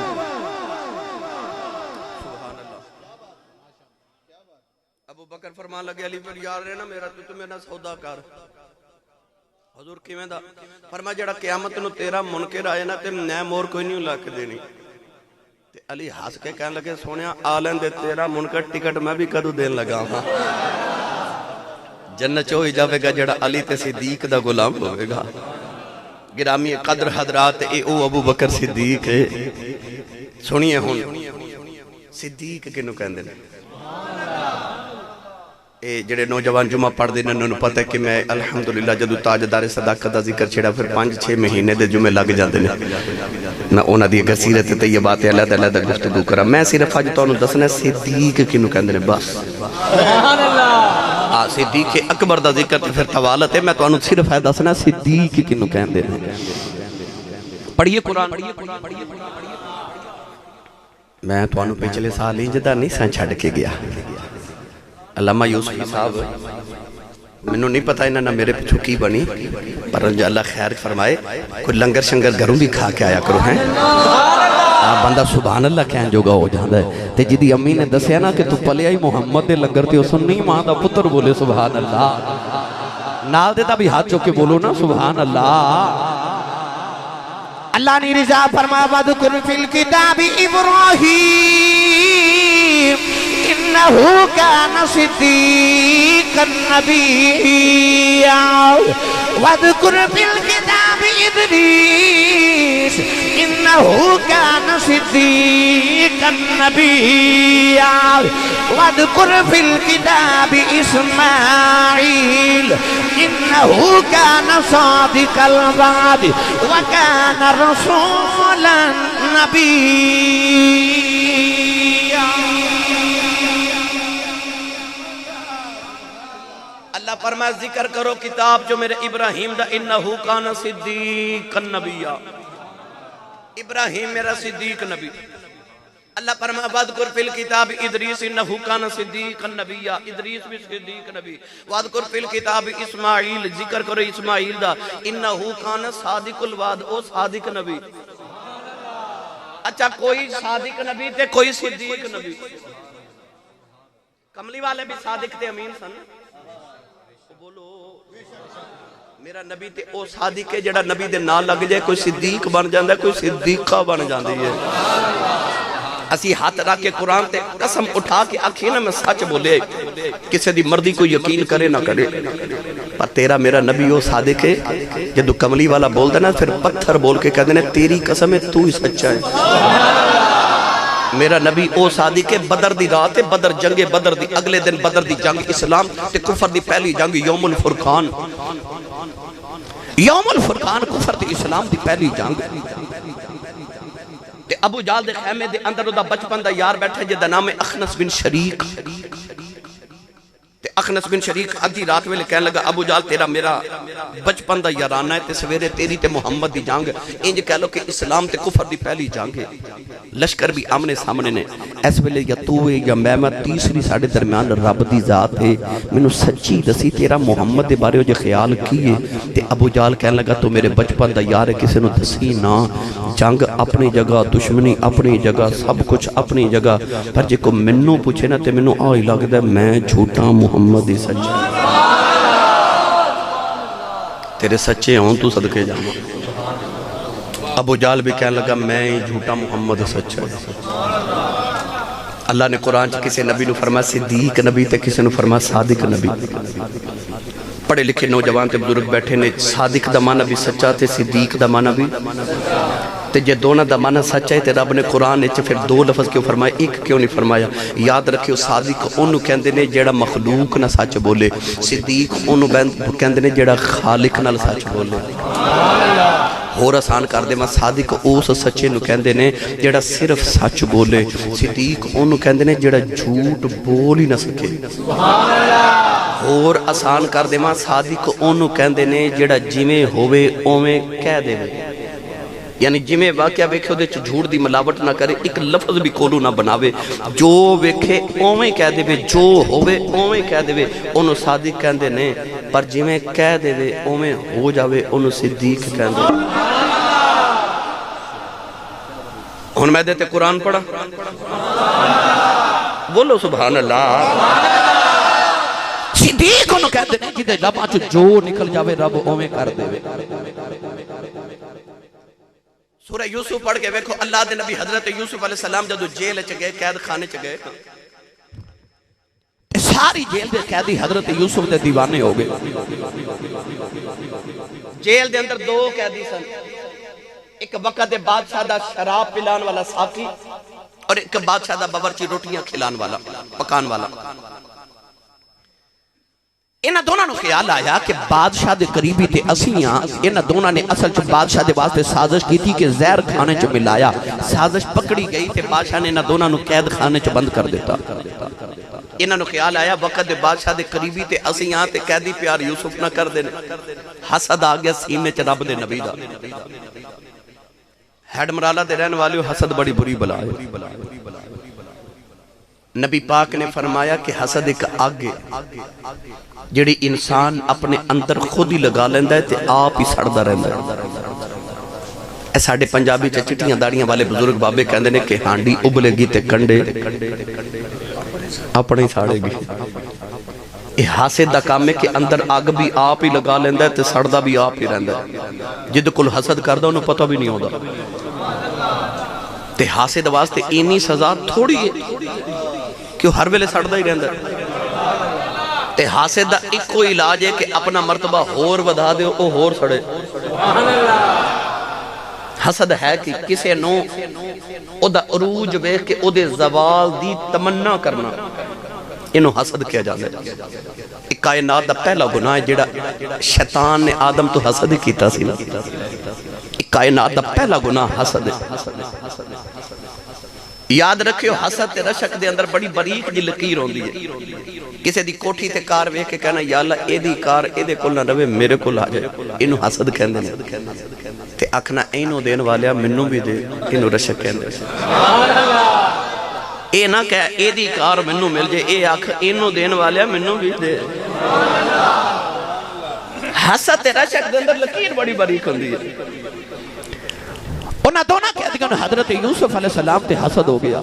ابو بکر فرمان لگے علی پر یار رہنا میرا تو میرا سودا کر حضور کیویں دا فرمایا جڑا قیامت نو تیرا منکر آئے نا تے میں مور کوئی نہیں لا کے دینی تے علی ہنس کے کہنے لگے سونیا آلن دے تیرا منکر ٹکٹ میں بھی کدو دین لگا ہاں جنت چوئی جاوے گا جڑا علی تے صدیق دا غلام ہوئے گا. گرامی قدر حضرات اے او ابو بکر صدیق ہے. سنیے ہون صدیق کنو کہندے نے اے جڑے نوجوان جمعہ پڑھ دے انہوں نے پتہ ہے کہ میں الحمدللہ جدو تاجدار صداقت دا ذکر چھڑا پھر 5-6 مہینے دے جمعے لگ جاندے نے میں اونا دی گسیرت طیبات علیہ علیہ گفتگو کرا میں صرف آج تو انہوں دسنا صدیق کنو کہندے نے بس سبحان اللہ صدیق اکبر دا ذکر تے پھر طوالت ہے میں تو انہوں صرف ہے دسنا صدیق کنو کہندے نے پڑھئے قرآن میں تو انہوں پچھلے سال ہی جدہ نہیں سن چھڑ کے گیا علامہ یوسفی صاحب منوں نہیں پتا انہاں میرے پچھو کی بنی پر اللہ خیر فرمائے کوئی لنگر شنگر گھروں بھی کھا کے آیا کرو ہیں بندہ سبحان اللہ کہن جو گا ہو جاندہ ہے تے جدی امی نے دسیا نا کہ تو پلے آئی محمد دے لنگر تے اسن نہیں ماں دا پتر بولے سبحان اللہ نال دیتا بھی ہاتھ چوکے بولو نا سبحان اللہ. اللہ نے رضا فرمایا وَذْكُرْ فِي الْكِتَابِ إِبْرَاهِيمَ إِنَّهُ كَانَ صِدِّيقًا نَبِيًّا وَذْكُرْ فِي الْكِتَابِ إِدْرِيسَ إِنَّهُ كَانَ صِدِّيقًا نَبِيًّا وَذْكُرْ فِي الْكِتَابِ إِسْمَاعِيلَ إِنَّهُ كَانَ صَادِقَ الْوَعْدِ وَكَانَ رَسُولًا نَبِيًّا. اللہ فرمائے ذکر کرو کتاب جو میرے ابراہیم دا انہو کان صدیق النبی ابراہیم میرا صدیق نبی. اللہ فرمائے وَاذْكُرْ فِي الْكِتَابِ إِدْرِيسَ إِنَّهُ كَانَ صِدِّيقًا نَبِيًّا ادریس بھی صدیق نبی. وَاذْكُرْ فِي الْكِتَابِ اسماعیل ذکر کرو اسماعیل دا إِنَّهُ كَانَ صَادِقُ الْوَعْدِ او صادق نبی. اچھا کوئی صادق نبی تے کوئی صدیق نبی کملی والے بھی صادق تے امین سن بولو میرا نبی تے او صادق ہے جڑا نبی دے نال لگ جائے کوئی صدیق بن جاندہ ہے کوئی صدیقہ بن جاندی ہے. اسی ہاتھ رکھ کے قرآن تے قسم اٹھا کے آکھیں نا میں سچ بولے کسی دی مردی کو یقین کرے نہ کرے پر تیرا میرا نبی او صادق ہے جدو کملی والا بول دینا پھر پتھر بول کے کہہ دینا تیری قسم ہے تو ہی سچا ہے. میرا نبی او صادق ہے بدر دی رات ہے بدر جنگ بدر دی اگلے دن بدر دی جنگ اسلام تے کفر دی پہلی جنگ یوم الفرقان کفر دی اسلام دی پہلی جنگ تے ابو جال دے خیمے دے اندر دا بچپن دا یار بیٹھے جے نام اخنس بن شریک تے اخنس بن شریک ادھی رات ویلے کہنے لگا ابو جال تیرا میرا بچپن دا یارانہ ہے تے سویرے تیری تے محمد دی جنگ انج کہہ لو کہ اسلام تے کفر دی پہلی جنگ ہے. لشکر بھی آمنے سامنے نے اس ویلے یا تو ہے یا میں تیسری ساڑھے درمیان رب دی ذات ہے میں سچی دسی تیرا محمد دے بارے ہو جو خیال کیے تے ابو جال کہنے لگا تو میرے بچپن دا یار ہے کسی نو دسی نا جنگ اپنی جگہ دشمنی اپنی جگہ سب کچھ اپنی جگہ پر جے کو منو پوچھے نا تے منو آئی لگتا ہے میں جھوٹا محمد ہی سچا تیرے سچے ہوں تو صدقے جانا. ابو جال بھی کہنے لگا میں ہی جھوٹا محمد سچا ہے. اللہ نے قرآن چ کسی نبی نو فرمایا صدیق نبی تے کسی نو فرمایا صادق نبی. پڑھے لکھے نوجوان تے بزرگ بیٹھے نے صادق دا معنی بھی سچا تے صدیق دا معنی بھی تے جے دونوں دا معنی سچ ہے تے رب نے قرآن وچ پھر دو لفظ کیوں فرمایا، ایک کیوں نہیں فرمایا؟ یاد رکھیو صادق اونوں کہندے نے جیڑا مخلوق نہ سچ بولے، صدیق اونوں کہندے نے جیڑا خالق نال سچ بولے۔ اور آسان کر دے، میں صادق اس سچے نو کہندے نے جیڑا صرف سچ بولے، صدیق اونوں کہندے نے جیڑا جھوٹ بول ہی نہ سکے۔ اور آسان کر دے، میں صادق اونوں کہندے نے جیڑا جویں ہووے اوویں کہہ دے، یعنی جویں واقعہ ویکھے اودے وچ جھوٹ دی ملاوٹ نہ کرے، ایک لفظ بھی کولو نہ بناوے، جو ویکھے اوویں کہہ دے، جو ہووے اوویں کہہ دے، اونوں صادق کہندے نے۔ پر جویں کہہ دے اوویں ہو جاوے اونوں صدیق کہندے۔ ہن میں دیتے قرآن پڑھا، بولو سبحان اللہ۔ صدیق انہوں کہتے ہیں جدے لباں چو جو نکل جاوے رب اویں کر دے۔ سورہ یوسف پڑھ کے ویکھو، اللہ دے نبی حضرت یوسف علیہ السلام جدو جیل چ گئے، قید خانے چ گئے، ساری جیل دے قیدی حضرت یوسف دے دیوانے ہو گئے۔ جیل دے اندر دو قیدی سن، ایک وقت بادشاہ دا شراب پلان والا ساقی، اور ایک بادشاہ دا باورچی روٹیاں کھلان والا، پکان والا۔ انہاں دونوں نے خیال آیا کہ بادشاہ دے قریبی تے اسیاں، انہاں دونوں نے اصل چ بادشاہ دے واسطے سازش کی تھی کہ زہر کھانے چ ملایا، سازش پکڑی گئی تے بادشاہ نے انہاں دونوں قید خانے چ بند کر دیتا۔ انہاں نے خیال آیا وقت بادشاہ دے قریبی تے اسیاں تے قیدی پیار یوسف نہ کر دینے، حسد آ گیا سینے چ رب دے نبی دا۔ ہیڈ مرالہ دے رہن والیو، حسد بڑی بری بلا ہے۔ نبی پاک نے فرمایا کہ حسد ایک آگ ہے جڑی انسان اپنے اندر خود ہی لگا لیندہ ہے تے آپ ہی سڑدا رہندا ہے۔ اے ساڑھے پنجابی چٹیاں داڑیاں والے بزرگ بابے کہندے نے کہ ہانڈی ابلے گی تے کنڈے اپنے ہی ساڑے گی۔ یہ حاسد دا کام ہے کہ اندر آگ بھی آپ ہی لگا لیندہ ہے تے سڑدا بھی آپ ہی رہندا ہے۔ جد کل حسد کردہ انہوں پتہ بھی نہیں ہوتا تے حاسد واسطے اینی سزا تھوڑی ہے کہ ہر ویلے سڑدا ہی رہندا ہے۔ تے حاسد دا ایک کوئی علاج ہے کہ اپنا مرتبہ ہور ودا دے او ہور سڑے۔ حسد ہے کہ کسے نو او دا عروج بے کہ او دے زوال دی تمنا کرنا، انہوں حسد کیا جاندے۔ ایک کائنات دا پہلا گناہ ہے جڑا شیطان نے آدم تو حسد ہی کیتا سی نا۔ ایک کائنات دا پہلا گناہ حسد ہے۔ یاد رکھیو حسد تے رشک دے اندر بڑی باریک جی لکیر ہوندی ہے۔ کسے دی کوٹھی تے کار ویکھ کے کہنا یا اللہ اے دی کار اے دے کول نہ رہے میرے کول آ جائے، انہوں حسد کہندے نے۔ تے آکھنا اینوں دین والیا منوں بھی دے، انہوں رشک کہندے۔ اے نہ کہہ اے دی کار منوں مل جائے، اے آکھ اینوں دین والیا منوں بھی دے۔ حسد تے رشک دے اندر لکیر بڑی باریک ہوندی ہے۔ انہاں دونوں کہتے ہیں حضرت یوسف علیہ السلام تے حسد ہو گیا۔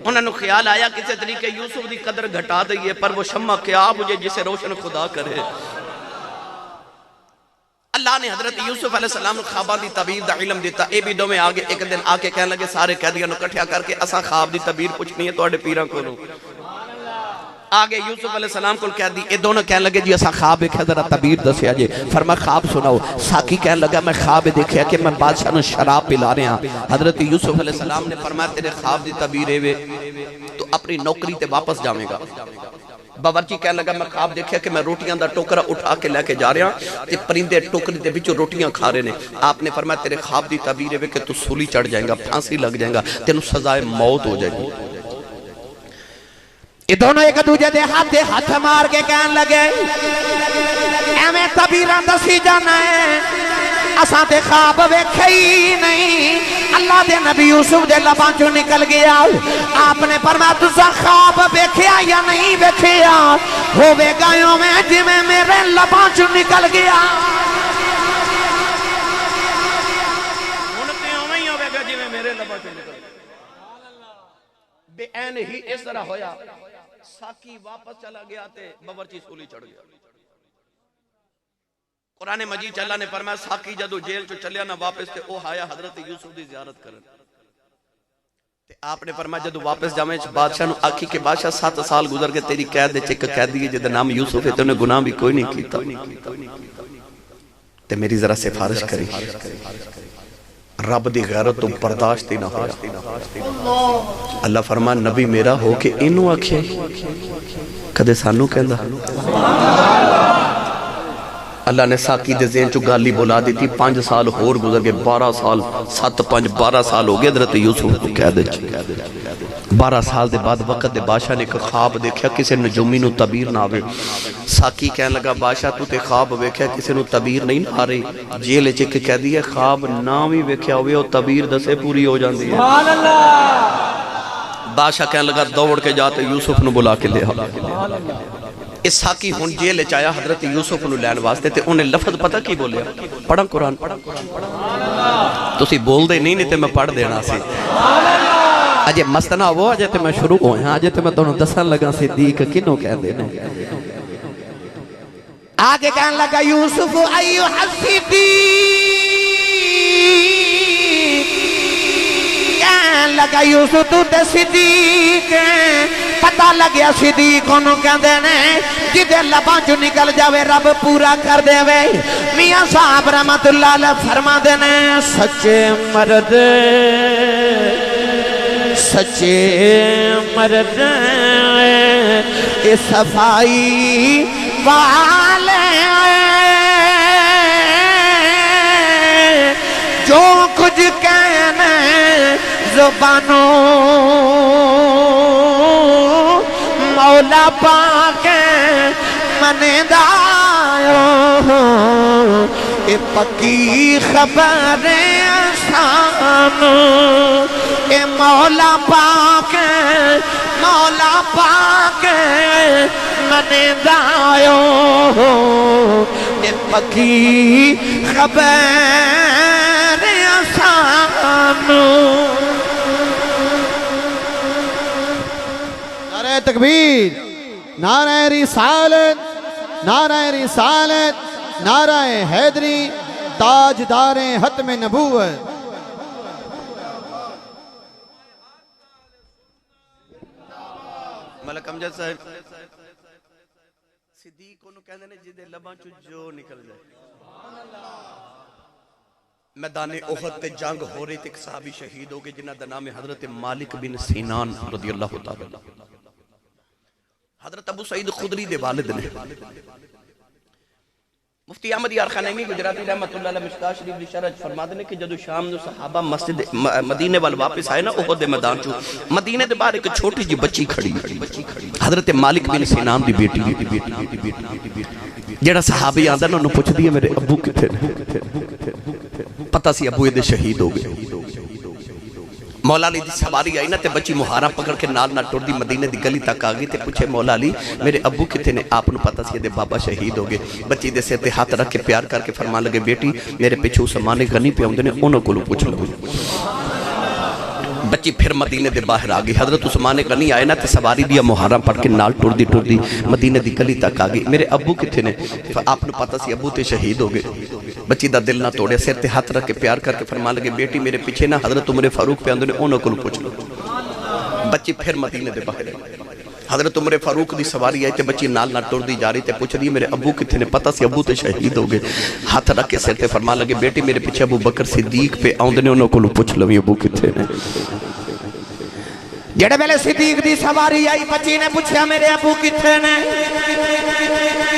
انہوں نے خیال آیا کسی طریقے یوسف دی قدر گھٹا دئیے، پر وہ شمع کیا مجھے جسے روشن خدا کرے۔ اللہ نے حضرت یوسف علیہ السلام خواباں دی تعبیر دا علم دیتا۔ اے بھی دو میں آگے ایک دن آکے کہنے لگے سارے قیدیاں نو کٹھیا کر کے اساں خواب دی تعبیر پوچھنی ہے تو اڑے پیراں کو لو۔ آگے یوسف علیہ السلام کو کہہ دی، اے دونوں کہنے لگے جی اساں خواب دیکھا ذرا تعبیر دسیا جے۔ فرما خواب سناؤ۔ ساقی کہنے لگا میں خواب دیکھا کہ میں بادشاہ نو شراب پلا رہے ہیں۔ حضرت یوسف علیہ السلام نے فرمایا تیرے خواب دی تعبیر ہے تو اپنی نوکری تے واپس جاویں گا۔ باورچی کہنے لگا میں خواب دیکھا کہ میں روٹیاں دا ٹوکرا اٹھا کے لے کے جا رہا تے پرندے ٹوکری دے بچوں روٹیاں کھا رہے نے۔ آپ نے فرمایا تیرے خواب دی تعبیر ہے کہ تو سولی چڑھ جائیں گا، پھانسی لگ جائیں گا، تینوں سزائے موت ہو جائے گی۔ یہ دونوں ایک دوجہ دے ہاتھ مار کے کہنے لگے اے میں تعبیران دسی جانا ہے، اساں تے خواب ویکھے ہی نہیں۔ اللہ دے نبی یوسف دے لباں چوں نکل گیا۔ آپ نے فرمایا تساں خواب ویکھیا یا نہیں ویکھیا، ہووے گایوں میں جویں میرے لباں چوں نکل گیا۔ ہونتے ہوئے ہی ہوئے گا جویں میرے لباں چوں نکل گیا۔ بے این ہی اس طرح ہویا، ساکی واپس چلا گیا تے باورچی سولی چڑھ گیا۔ قرآن مجید اللہ نے فرمایا ساکی جدو جیل چو چلیا نہ واپس تے او آیا حضرت یوسف دی زیارت کرن تے آپ نے فرمایا جدو واپس جامیں بادشاہ نو آکھی کہ بادشاہ 7 سال گزر کے تیری قید دے چک قیدی ہے جدہ نام یوسف ہے تے انہیں گناہ بھی کوئی نہیں کیتا تے میری ذرا سفارش کری۔ رب دی غیرت تو برداشت ہی نہ ہویا اللہ فرما نبی میرا ہو کہ انہوں آکھے کدے سانو کہندا اللہ نے ساکی دے ذہن چو گالی بولا دی تھی 5 سال ہور گزر گئے 12 سال 7 5 12 سال ہو گئے حضرت یوسف کو کہہ دے 12 سال دے بعد وقت دے بادشاہ نے ایک خواب دیکھا کسی نجومی نو تعبیر نہ آوے ساکی کہنے لگا بادشاہ تو تے خواب ویکھیا کسی نو تعبیر نہیں آ رہی جیل چک کہہ دی ہے خواب نہ بھی ویکھیا ہوئے اور تعبیر دسے پوری ہو جاندی ہے سبحان اللہ بادشاہ کہنے لگا دوڑ کے جاتے یوسف نو بلا کے لے اس ساکی ہون جیل چایا حضرت یوسف نو لین واسطے تے انہیں لفظ پتہ کی بولے پڑھا قرآن تو سی بول دے نہیں تے میں پڑھ دینا سی اجے مستنا وہ اجے تے میں شروع ہوئے ہیں اجے تے میں دونوں دسن لگا صدیق کنوں کہہ دینے آگے کہنے لگا یوسف ایوہ الصدیق کہنے لگا یوسف تو تے صدیق پتہ لگیا صدیق انہوں کہہ دینے جدے لباں جو نکل جاوے رب پورا کر دے وے میاں صاحب رحمت اللہ علیہ فرما دینے سچے مرد اس صفائی والے جو کچھ کہنے زبانوں مولا پاک منے دایو اے پکی خبریں آسان اے مولا پاک منے دایو اے پکی خبریں آسان نعرہ تکبیر نعرہ رسالت نعرہ حیدری تاجدار ختم نبوت ملک امجد صاحب صدیق کو کہنے نے جدے لباں جو نکل جائے میدان احد تے جنگ ہو رہی تھے ایک صحابی شہید ہو گئے جنہ دا نام حضرت مالک بن سینان رضی اللہ تعالی حضرت ابو سعید خدری دے والد نے مفتی احمد یار خانیمی گجراتی رحمت اللہ علیہ مشکاہ شریف دی شرح فرما دینے کہ جدو شام نو صحابہ مسجد مدینے وال واپس آئے نا احد دے میدان چو مدینے دے باہر ایک چھوٹی جی بچی کھڑی حضرت مالک بن سینان دی بیٹی جیڑا صحابی آندہ نا انہوں پوچھ دیا میرے ابو کتھے پتہ سی ابو دے شہید ہو گئے مولا علی دی سواری آئی نا تے بچی مہارا پکڑ کے نال نہ ٹوڑ دی مدینے دی گلی تک آگئی تے پوچھے مولا علی میرے ابو کتے نے آپ نو پتہ سی دے بابا شہید ہو گئے بچی دے سے تے ہاتھ رکھ کے پیار کر کے فرمان لگے بیٹی میرے پیچھے سمانے غنی پہ آمدنے انہوں کو لو پوچھ لگو بچی پھر مدینے دے باہر آگئی حضرت عثمان غنی آئے نا تے سواری دیا محرم پڑھ کے نال ٹور دی مدینے دی گلی تک آگئی میرے ابو کتھے نے آپ نے پتہ سی ابو تے شہید ہو گئے بچی دا دل نہ توڑے سر تے ہاتھ رکھ کے پیار کر کے فرمان لگے بیٹی میرے پیچھے نا حضرت عمر فاروق پہ اندر انہوں کو پوچھ لو بچی پھر مدینے دے باہر حضرت عمر فاروق دی سواری آئی تے بچی نال نہ ٹور دی جاری تے پوچھ دی میرے ابو کتھے نے پتہ سی ابو تے شہید ہو گئے ہاتھ رکھ کے سر تے فرمان لگے بیٹی میرے پیچھے ابو بکر صدیق پہ آندنے انہوں کو پوچھ لو ابو کتھے نے جڑے بیلے صدیق دی سواری آئی بچی نے پوچھا میرے ابو کتھے نے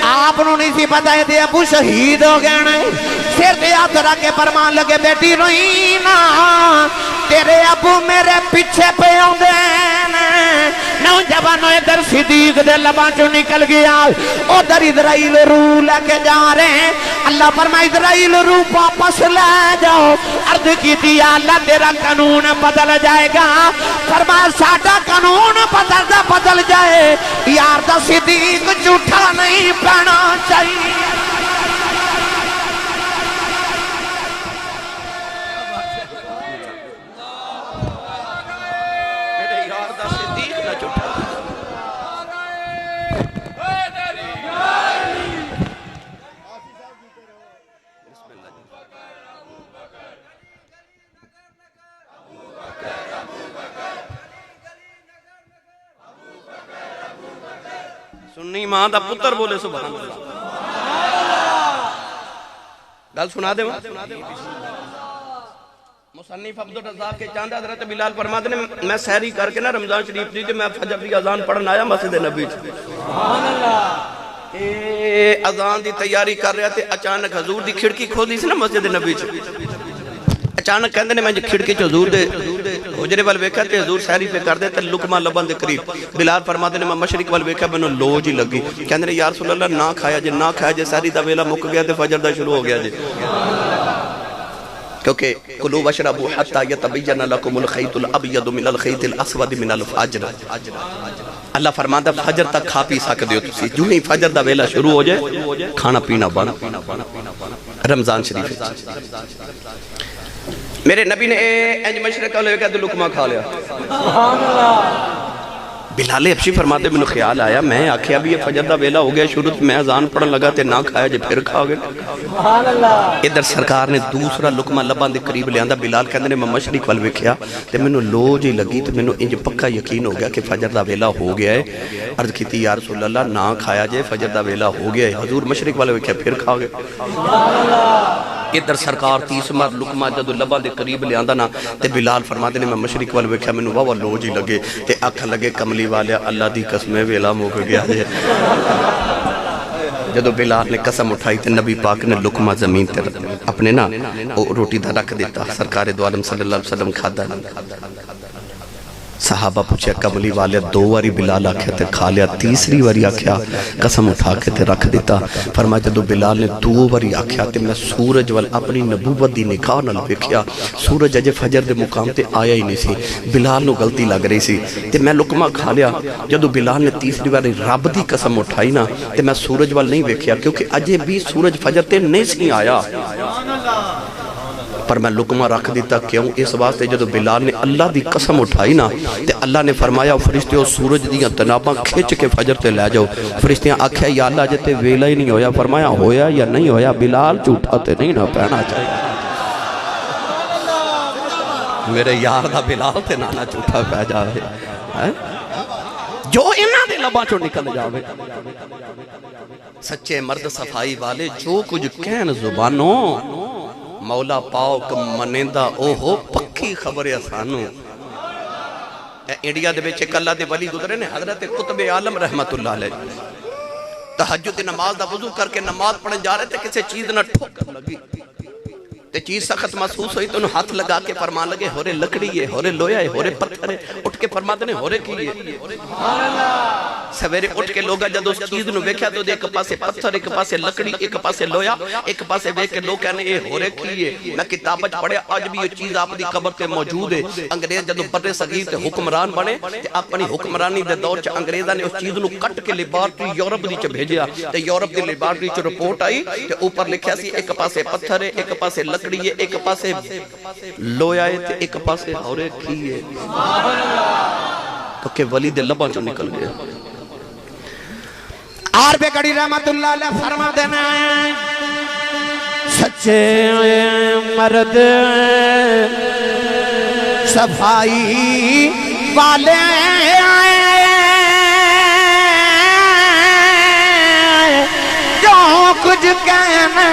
آپ نو نہیں سی پتہ ہے دے ابو شہید ہو گئے نے سر دے ہاتھ رکھ کے فرمان لگے بیٹی روئی نا تیرے ابو میرے پیچھے پہ آندے نوجوانوں ادھر صدیق دے لباں چو نکل گیا ادھر اسرائیل روح لے کے جا رہے ہیں اللہ فرمائے اسرائیل روح واپس لے جاؤ عرض کی دیا اللہ تیرا قانون بدل جائے گا فرمائے ساڑھا قانون بدل جائے یار دا صدیق جھوٹا نہیں پہنا چاہیے سنی ماں دا پتر بولے سبحان اللہ گل سنا دے مصنف عبدالرزاق کے چاند حضرت بلال فرماتے ہیں میں سحری کر کے نا رمضان شریف دی میں فجر دی اذان پڑھن آیا مسجد نبی سبحان اللہ اذان دی تیاری کر رہا تھے اچانک حضور دی کھڑکی کھولی سی نا مسجد نبی اچانک کہندے نے میں کھڑکی چ حضور دے حجرے وال ویکھیا تے حضور سحری پہ کر دے تے لقمہ لبن دے قریب بلال فرماتے نے میں مشرق وال ویکھیا مینوں لو جی لگی کہندے نے یا رسول اللہ نہ کھایا جے سحری دا ویلا مک گیا تے فجر دا شروع ہو گیا جی کیونکہ کلوا واشربوا حتی یتبین لکم الخیط الابیض من الخیط الاسود من الفجر اللہ فرماتا فجر تک کھا پی سکتے ہو تسی جو ہی فجر دا ویلا شروع ہو جائے کھانا پینا بند رمضان شریف میرے نبی نے انج مشرق والے کہتے لقمہ کھا لیا سبحان اللہ بلال حبشی فرماتے میں نے خیال آیا میں آکھیا بھی یہ فجر دا ویلا ہو گیا شروع میں اذان پڑھن لگا تے نہ کھایا جے پھر کھا گئے سبحان اللہ ادھر سرکار نے دوسرا لقمہ لبان دے قریب لے آندا بلال کہندے نے میں مشرق وال ویکھیا تے مینوں لو جی لگی تے مینوں انج پکا یقین ہو گیا کہ فجر دا ویلا ہو گیا ہے عرض کیتی یا رسول اللہ نہ کھایا جے فجر دا ویلا ہو گیا ہے حضور مشرق وال ویکھیا پھر کھا گئے سبحان اللہ ادھر سرکار تیسرا لقمہ جدو لبان دے قریب لے آندا نا تے بلال فرماتے نے میں مشرق وال ویکھیا مینوں واہ لو جی لگے تے آکھن لگے کملی والے اللہ دی قسمیں ویلا موک گیا ہے جدو بلال نے قسم اٹھائی تے نبی پاک نے لقمہ زمین تے اپنے نا روٹی دا رکھ دیتا سرکار دو عالم صلی اللہ علیہ وسلم کھادا صحابہ پوچھے کملی والے دو واری بلال آکھیا تے کھا لیا تیسری واری آکھیا قسم اٹھا کے تے رکھ دیتا فرمایا جدو بلال نے دو واری آکھیا تے میں سورج وال اپنی نبوت دی نکاح نال ویکھیا سورج اجے فجر دے مقام تے آیا ہی نہیں سی بلال نو غلطی لگ رہی سی تے میں لقمہ کھا لیا جدو بلال نے تیسری واری رب دی قسم اٹھائی نا تے میں سورج وال نہیں ویکھیا کیونکہ اجے بھی سورج فجر تے نہیں سی آیا پر میں لقمہ رکھ دیتا کیوں اس واسطے جدو بلال نے اللہ دی قسم اٹھائی نا تے اللہ نے فرمایا فرشتے سورج دیاں تناباں کھچ کے فجر تے لے جاؤ فرشتیاں آکھیا یا اللہ جتے ویلا ہی نہیں ہویا فرمایا ہویا یا نہیں ہویا بلال جھوٹا تے نہیں نہ پہنا چاہیے میرے یار دا بلال تے نہ جھوٹا پہ جاوے جو انہاں دے لباں چوں نکل جاوے سچے مرد صفائی والے جو کچھ کہن زبانوں مولا پاک منیندہ اوہو پکی خبر اسانو انڈیا دے بیچے اللہ دے ولی گزرے نے حضرت قطب عالم رحمت اللہ علیہ تہجد نماز دا وضو کر کے نماز پڑھن جا رہے تھے کسے چیز نہ ٹھوکر لگی تے چیز سخت محسوس ہوئی تو انہوں ہاتھ لگا کے فرمان لگے ہورے لکڑی ہے ہورے لویا ہے ہورے پتھر ہے اٹھ کے فرما دنے ہورے کی ہے سویرے اٹھ کے لوگا جد اس چیز نو ویکھیا تو ایک پاسے پتھر ایک پاسے لکڑی ایک پاسے لویا ایک پاسے ویکھ کے لوگ کہنے یہ ہورے کی ہے میں کتاب پڑھے آج بھی یہ چیز آپ دی قبر تے موجود ہے انگریز جدو بر صغیر تے حکمران بنے تے اپنی حکمرانی دے دور چ انگریزاں نے اس چیز نو کٹ کے لیبارٹری یورپ دی چ بھیجیا تے یورپ دی لیبارٹری چ رپورٹ آئی تے اوپر لکھیا سی ایک پاسے پتھر ہے ایک پاسے لکڑی ہے ایک پاسے لویا ہے تے ایک پاسے ہورے کی ہے کہ ولی دے لباں چوں نکل گئے آر بے گڑی رحمت اللہ علیہ فرما دینا سچے مرد صفائی والے جو کچھ کہنے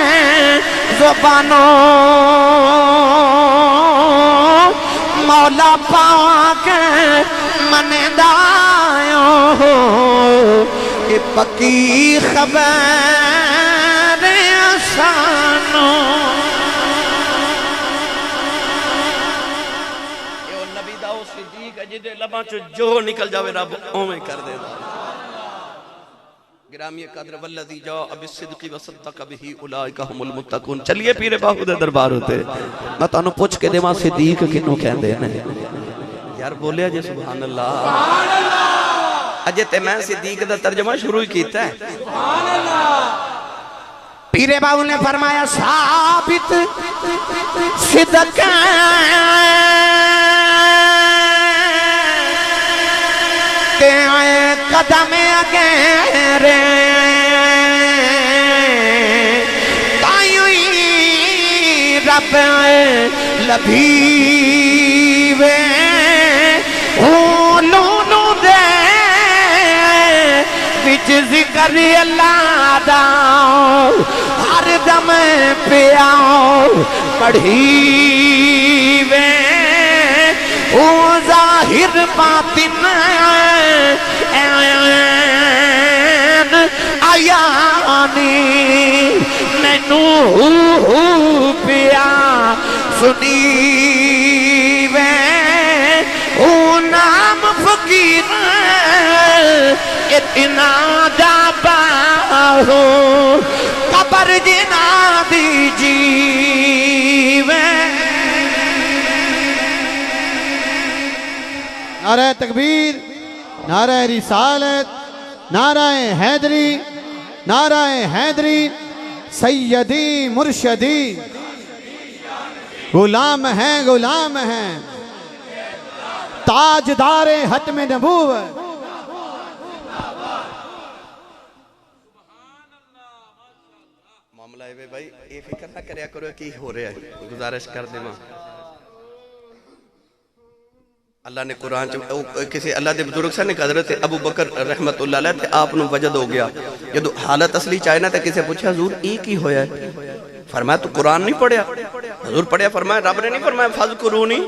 زبانوں مولا پاک منیدائیوں کہ پکی خبر آسانوں یہ نبی داؤ صدیق ہے جدے لباں جو نکل جاوے رب اومیں کر دے دا گرامی قدر والذی جاء بالصدق وصدق به اولئک هم المتقون چلیے پیر باہو دے دربار ہوتے میں تانوں پوچھ کے دیواں صدیق کینوں کہندے نے یار بولیا جے سبحان اللہ اجے تے میں صدیق دا ترجمہ شروع ہی کیتا ہے سبحان اللہ پیر باہو نے فرمایا ثابت صدق قدم اگیرے تائیوئی رب لبھیوے لونو دے وچ ذکر اللہ داؤ ہر دم پیاؤ پڑھیوے او ظاہر باطن آیانی مینو پیا سنی وے او نام فقیر اتنا جابا ہو قبر جنا دی جیوے نعرہ تکبیر، نعرہ رسالت، نعرہ حیدری، نعرہ حیدری، سیدی مرشدی، غلام ہیں غلام ہیں، تاجدار ختم نبوت۔ معاملہ ہے بھائی یہ فکر نہ کریا کرو کہ ہو رہا ہے، گزارش کر دے ماں اللہ نے قرآن کسی اللہ دے بزرگ سے نے حضرت ابو بکر رحمت اللہ علیہ تھے آپ نو وجد ہو گیا جدو حالت اصلی چاہے نہ تھے کسی پوچھا حضور ایک ہی ہویا ہے فرمایا تو قرآن نہیں پڑھیا حضور پڑھیا فرمایا رب نے نہیں فرمایا فَذْكُرُونِي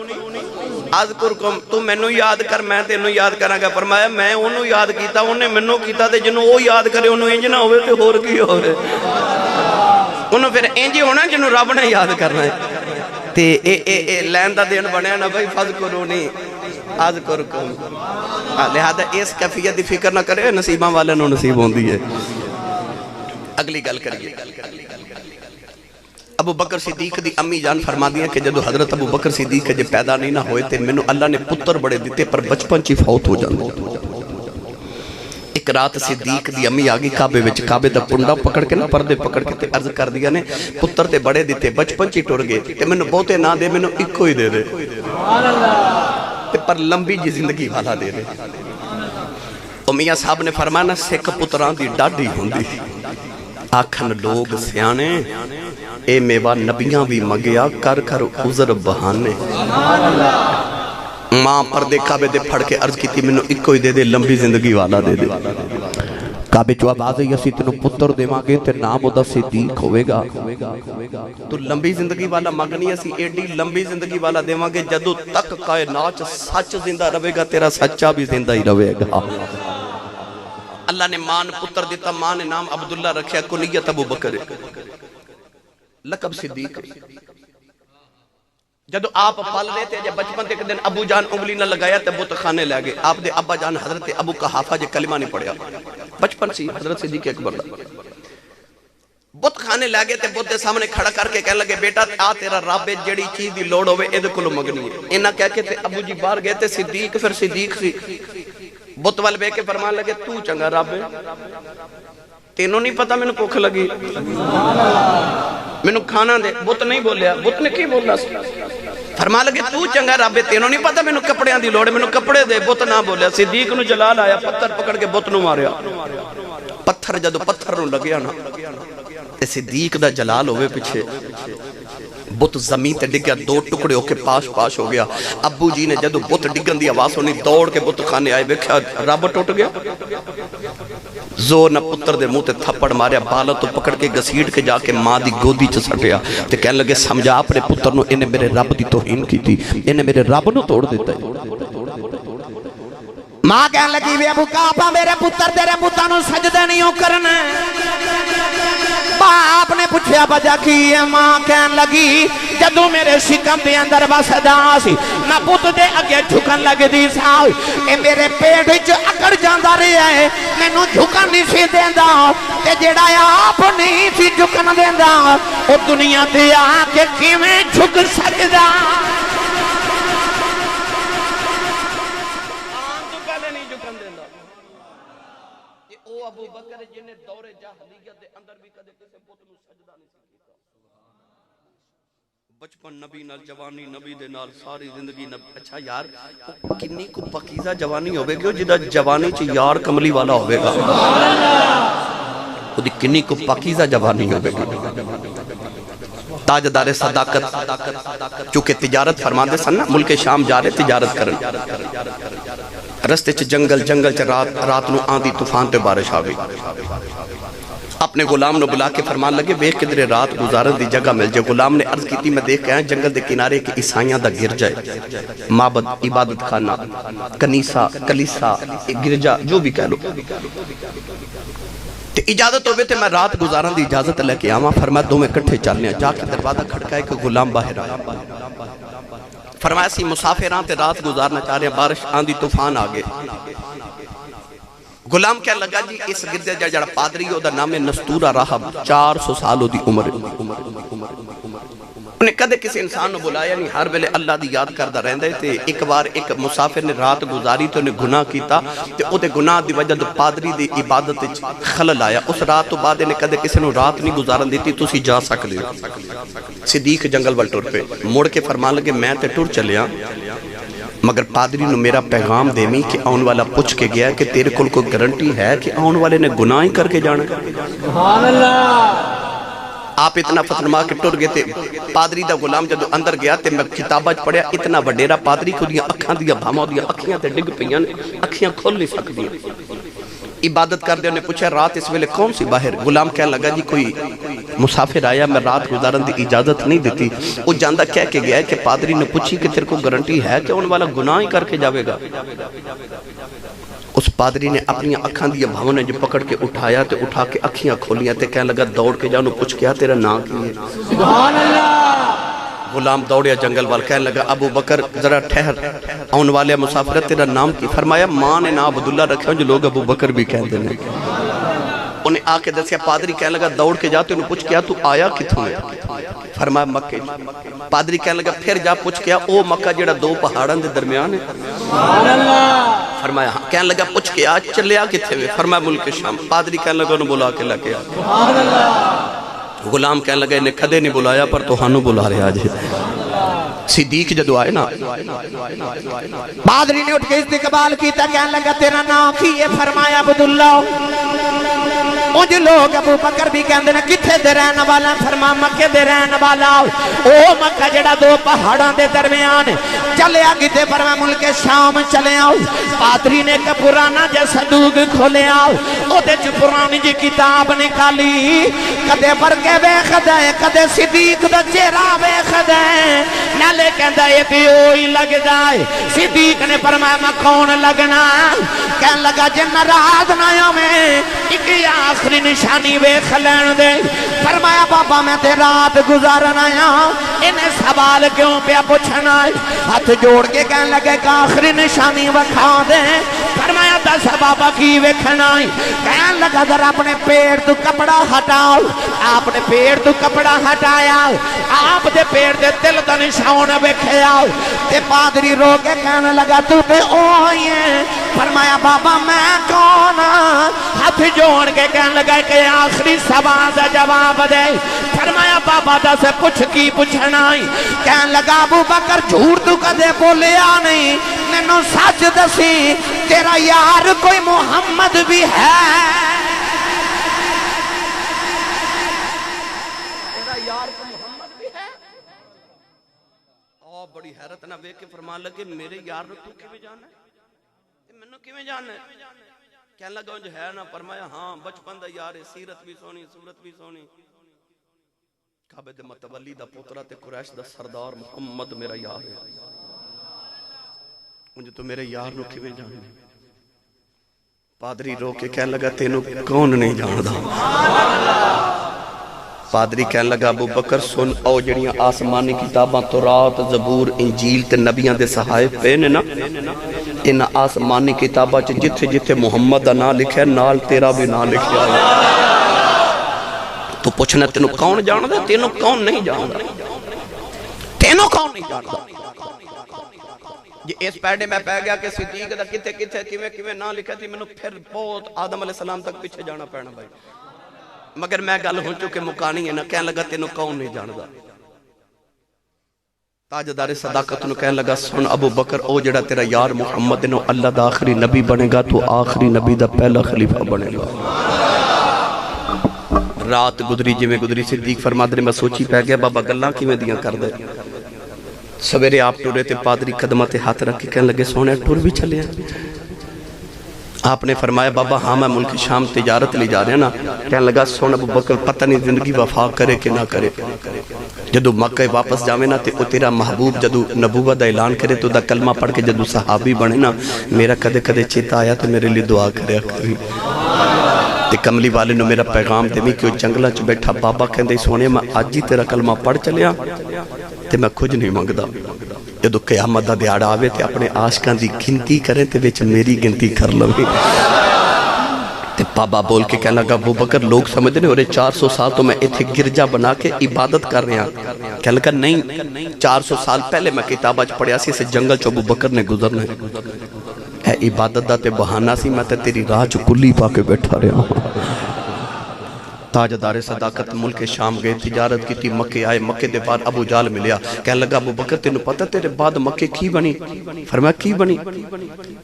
اذکرکم تو مینوں یاد کر میں تینوں یاد کراں گا فرمایا میں انہوں یاد کیتا انہیں مینوں کیتا تے جنہوں وہ یاد کرے انہوں انج نہ ہوئے تے ہور کی ہوئے انہوں پھر انج ہونا جنہوں رب نے یاد کرنا ہے تے لین دا دین بنیا نا بھائی فَذْكُرُونِي اذکرکم لہذا اس کیفیت دی فکر نہ کرے نصیباں والے نو نصیب ہوندی ہے اگلی گل کریے ابو بکر صدیق دی امی جان فرما دیا کہ جدو حضرت ابو بکر صدیق جب پیدا نہیں نہ ہوئے تھے میں اللہ نے پتر بڑے دیتے پر بچپن چی فوت ہو جاندے ایک رات صدیق دی امی آگی کعبے وچ کعبے دا پنڈا پکڑ کے نا پردے پکڑ کے تے عرض کر دیا نے پتر تے بڑے دیتے بچپن چی ٹر گئے تے میں نے بہتے نہ دے میں نے ایک کوئی دے دے پر لمبی جی زندگی والا دے دے میاں صاحب نے فرمانا سکھ پتران دی ڈاڈی ہوندی آکھن لوگ سیانے اے میوہ نبیاں بھی مگیا کر کر عذر بہانے ماں پردے کعبے دے پھڑ کے عرض کی تھی میں نے ایک کوئی دے دے لمبی زندگی والا دے دے کعبے جو آواز ہے یسی تنو پتر دے مانگے تے نام دا صدیق ہوئے گا تو لمبی زندگی والا مانگنی اسی ایڈی لمبی زندگی والا دے مانگے جدو تک کائنات سچ زندہ روے گا تیرا سچا بھی زندہ ہی روے گا اللہ نے مان پتر دیتا ماں نے نام عبداللہ رکھیا کنیت ابو بکر لقب صدیق جدو آپ پال رہے تھے جب بچپن تھے کہ دن ابو جان انگلی نہ لگایا تے بت خانے لے گئے آپ دے ابا جان حضرت ابو قحافہ جے کلمہ نہیں پڑھیا بچپن سی حضرت صدیق اکبر بت خانے لے گئے تے بت دے سامنے کھڑا کر کے کہنے لگے بیٹا آ تیرا رب جڑی چیز دی لوڑ ہوئے اے دے کلو مگنی ہے انہاں کہہ کے تے ابو جی باہر گئے تے صدیق پھر صدیق سی بت وال بے کے فرمان لگے تو چنگا رب ہے تینوں نہیں پتا میں نے بھوک لگی میں نے کھانا دے بت نہیں بولیا بت نے کی بولا فرما لگے تو چنگا رب ہے تینوں نہیں پتا میں نے کپڑیاں دی لوڑے میں نے کپڑے دے بت نہ بولیا صدیق نو جلال آیا پتھر پکڑ کے بت نو ماریا پتھر جدو پتھر نو لگیا نا تے صدیق دا جلال ہوئے پیچھے بت زمین تے ڈگیا دو ٹکڑے ہو کے پاش پاش ہو گیا ابو جی نے جدو بت ڈگن دی آواز ہونی دوڑ کے بت خانے آئے بیکھا رب ٹوٹ گیا زور نہ پتر دے موتے تھپڑ ماریا بالا تو پکڑ کے گسیڑ کے جا کے ماں دی گودی چ سٹیا تے کہنے لگے سمجھا اپنے پتر نو انہیں میرے رب دی توہین کی تھی انہیں میرے رب نو توڑ دیتا ہے ماں کہنے لگی وے ابو کعبہ میرے پتر تیرے بتاں نو سجدے نہیں ہو کرنا باپ نے پوچھیا وجہ کی ہے ماں کہنے لگی جدو میرے شکم دے اندر وسدا سی میں پت دے اگے جھکن لگ دی سا اے میرے پیٹ وچ اکڑ جاندا رہیا ہے مینوں جھکن نہیں سی دیندا تے جیڑا آپ نہیں سی جھکن دیندا او دنیا تے آ کے کیویں جھک سکدا ابو بکر جنہیں دور جاہلیت دے اندر بھی کدے کسے بت نو سجدہ نہیں کیتا بچپن نبی نال جوانی نبی دے نال ساری زندگی نبی اچھا یار کنی کو پکیزہ جوانی ہوئے گی جدہ جوانی چی یار کملی والا ہوئے گا وہ دی کنی کو پکیزہ جوانی ہوئے گی تاجدار صداقت چونکہ تجارت فرماندے سن نا ملک شام جا رہے تجارت کرن رستے چ جنگل چ رات نو آندھی طوفان تے بارش آ گئی اپنے غلام نے بلا کے فرمان لگے ویکھ کدھر رات گزارن دی جگہ مل جائے. غلام نے عرض کی میں دیکھ کے آیا جنگل دے کنارے کہ عیسائیاں دا گرجا ہے, معبد, عبادت خانہ, کنیسہ, کلیسا, گرجا جو بھی کہہ لو. تے اجازت ہوئے تے میں رات گزارن دی اجازت لے کے آواں. فرمایا دو میں کٹھے چلنے جا کے دروازہ کھڑکائے کہ غلام باہر آیا. فرمایا سی مسافران تے رات گزارنا چاہ رہے ہیں, بارش آندھی طوفان آگے. غلام کیا لگا جی اس گردے جڑا پادری ہو دا نام نستورہ راہب, 400 سالوں دی عمر. انہیں کدے کسی انسان نے بلایا نہیں, ہر ویلے اللہ دی یاد کردہ رہندے تھے. ایک بار ایک مسافر نے رات گزاری تو انہیں گناہ کیتا تے او دے گناہ دی وجہ دے پادری دی عبادت خلل آیا. اس رات تو بعد انہیں کدے کسی نے رات نہیں گزارن دیتی, تسی جا سکتے ہو. صدیق جنگل وال ٹر پہ مڑ کے فرمان لگے میں تے ٹر چلیا, مگر پادری نے میرا پیغام دیمی کہ آن والا پوچھ کے گیا کہ تیرے کل کوئی گارنٹی ہے کہ آن والے نے گناہ ہی کر کے جانا. سبحان اللہ. آپ اتنا فتنما کے ٹر گئے تھے. پادری دا غلام جدو اندر گیا تے میں کتابہ پڑھیا, اتنا وڈیرا پادری کو دیا اکھاں دیا بھاما دیا اکھیاں تے ڈگ پیاں, اکھیاں کھول نہیں سکتی. عبادت کر دے, انہیں پوچھا رات اس ویلے کون سی باہر. غلام کہنے لگا جی کوئی مسافر آیا, میں رات گزارن دی اجازت نہیں دیتی. وہ جاندہ کہہ کے گیا ہے کہ پادری نے پوچھی کہ تیرے کو گارنٹی ہے کہ ان والا گناہ ہی کر کے جاوے گا. اس پادری نے اپنی اکھاں دیا بھاؤں نے جو پکڑ کے اٹھایا تے اٹھا کے اکھیاں کھولیاں تے کہنے لگا دوڑ کے جاؤ پوچھ کیا تیرا نام کی ہے. سبحان اللہ. غلام دوڑیا جنگل وال, کہنے لگا ابو بکر ذرا ٹھہر, آن والے مسافرت تیرا نام کی. فرمایا ماں نے نام عبداللہ رکھا جو لوگ ابو بکر بھی کہتے ہیں. انہیں آ کے دسیا, پادری کہنے لگا دوڑ کے جاتے انہیں پوچھ کیا تو آیا کتوں ہے. فرمایا مکہ. پادری کہنے لگا پھر جا پوچھ کیا او مکہ جڑا دو پہاڑاں دے درمیان ہے. سبحان اللہ. فرمایا ہاں. کہنے لگا پوچھ کیا چلیا کتھے ہوئے. فرمایا ملک شام. پادری کہنے لگا انہوں بلا کے لگے. سبحان اللہ. غلام کہنے لگا انہیں کھدے نہیں بلایا پر تو ہانو بلا رہے آج. صدیق جدو آئے نا, پادری نے اٹھ کے استقبال کیتا, کہنے لگا تیرا نام کی ہے. فرمایا عبداللہ. مجھ لوگ ابو بکر بھی کہندے نے کتھے دے رہن والا. فرما مکہ دے رہن والا. او مکہ جڑا دو پہاڑاں دے درمیان چلے آ کتے. فرما ملک شام چلے آؤ. پادری نے ایک پرانا جا صندوق کھولے آؤ, او دے چ پرانی جی کتاب نکالی. کدے پر کے ویکھ دے, کدے صدیق دا چہرہ ویکھ دے, نالے کہندا ایک ہوئی لگ جائے. صدیق نے فرمایا میں کون لگنا. کہنے لگا جے ناراض نہ ہو میں ایک آخری نشانی ویکھ لین دے. فرمایا بابا میں تے رات گزارن آیا, انہیں سوال کیوں پیا پوچھنا ہے. ہاتھ جوڑ کے کہنے لگے ایک آخری نشانی وکھا دے. فرمایا دس بابا کی ویکھنا ہے. کہنے لگا ذرا اپنے پیڑ تو کپڑا ہٹاؤ. آپ نے پیڑ تو کپڑا ہٹایا, آپ دے پیڑ دے دل دا نشان ویکھیا. تے پادری رو کے کہنے لگا تو تے اوئی ہے. فرمایا بابا میں کون. ہاتھ جوڑ کے کہنے لگا کہ آخری سوال دا جواب دے. فرمایا بابا دا سے پوچھ کی پوچھنا ہے. کہنے لگا ابو بکر جھوٹ تو کدے بولیا نہیں, مینوں سچ دسی تیرا یار کوئی محمد بھی ہے. تیرا یار کوئی محمد بھی ہے. اور بڑی حیرت نہ ویکھ کے فرمان لگے میرے یار تو کیویں جاننا ہے, مینوں کیویں جاننا ہے. کہنے لگا جو ہے نا. فرمایا ہاں بچپن دا یار ہے, سیرت بھی سونی صورت بھی سونی. کعبے دے متولی دا پوترا تے قریش دا سردار محمد میرا یار ہے. مجھے تو میرے یار نو کیویں جاننا. پادری رو کے کہنے لگا تینوں کون نہیں جاندا. پادری کہنے لگا ابو بکر سن, او جڑیاں آسمانی کتاباں تورات زبور انجیل تے نبیاں دے صحائف پہ نے نا, ان آسمانی کتاباں چ جتھے جتھے محمد دا نام لکھا ہے نال تیرا بھی نام لکھا ہے. تو پوچھنا تینوں کون جاندا, تینوں کون نہیں جاندا, تینوں کون نہیں جاندا. یہ اس پیڑے میں پہ گیا کہ صدیق دا کتے کتے کیویں نام لکھا تھی. مینوں پھر بہت آدم علیہ السلام تک پیچھے جانا پینا بھائی, مگر میں گل ہو چکے مکانی ہے نا. کہنے لگا تینوں کون نہیں جاندا. تاجدار صداقت نو کہنے لگا سن ابو بکر, او جڑا تیرا یار محمد نو اللہ دا آخری نبی بنے گا, تو آخری نبی دا پہلا خلیفہ بنے گا. رات گزری جویں گزری. صدیق فرماتے نے میں سوچی پہ گیا بابا گلاں کیویں دیاں کر دے. سویرے آپ ٹرے تے پادری قدمہ تے ہاتھ رکھ کے کہنے لگے سونے ٹر بھی چلے ہیں. آپ نے فرمایا بابا ہاں میں ملک شام تجارت لے جا رہے ہیں نا. کہنے لگا سن ابو بکر پتہ نہیں زندگی وفا کرے کہ نہ کرے. جدو مکہ واپس جاوے نا تے او تیرا محبوب جدو نبوت دا اعلان کرے تو دا کلمہ پڑھ کے جدو صحابی بنے نا میرا کدے کدے چیتا آیا تو میرے لیے دعا کریا کری. تے کملی والے نے میرا پیغام دے کہ وہ جنگلہ چ بیٹھا بابا کہندے سونے میں آج ہی تیرا کلمہ پڑھ چلیا تے میں کچھ نہیں منگدا. جدو قیامت دا دیاڑا آوے تے اپنے عاشقاں دی گنتی کریں تے وچ میری گنتی کر لویں. تے بابا بول کے کہنے لگا ابو بکر لوگ سمجھ رہے اور 400 سال تو میں ایتھے گرجا بنا کے عبادت کر رہے ہیں. کہنے لگا نہیں 400 سال پہلے میں کتابہ پڑھیا سی اسے جنگل چ ابو بکر نے گزرنا ہے. عبادت دا تے بہانہ سی میں تے تیری راہ چ کلی پا کے بیٹھا رہا ہوں. تاجدار صداقت ملک شام گئے تجارت کی تھی مکہ آئے. مکہ دے بعد ابو جال ملیا. کہنے لگا ابو بکر تینوں پتہ تیرے بعد مکہ کی بنی؟ فرمایا کی بنی؟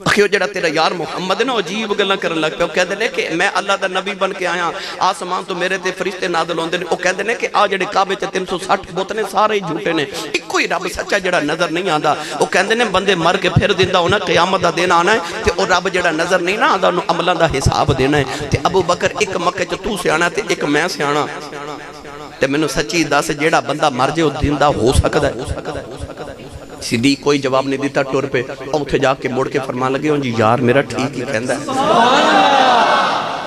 اکھیو جڑا تیرا یار محمد نا عجیب گلاں کرن لگ پیا. وہ کہندے نے کہ میں اللہ دا نبی بن کے آیا آسمان تو میرے تے فرشتے نازل ہوندے نے. وہ کہندے نے کہ آ جڑے کعبے تے 360 بت نے سارے ہی جھوٹے نے اکو ہی رب سچا جڑا نظر نہیں آندا. وہ کہندے نے بندے مر کے پھر زندہ ہونا قیامت دا دن آنا ہے تے او رب جڑا نظر نہیں نہ آندا انہوں عملاں دا حساب دینا ہے. تے ابو بکر ایک مکے چ تو سیانا تے ایک میں سیانا تے میں نو سچی دس جیڑا بندہ مر جے او زندہ ہو سکدا ہے. صدیق کوئی جواب نہیں دیتا ٹور پہ اوتھے جا کے مڑ کے فرمان لگے جی یار میرا ٹھیک ہی کہندا ہے.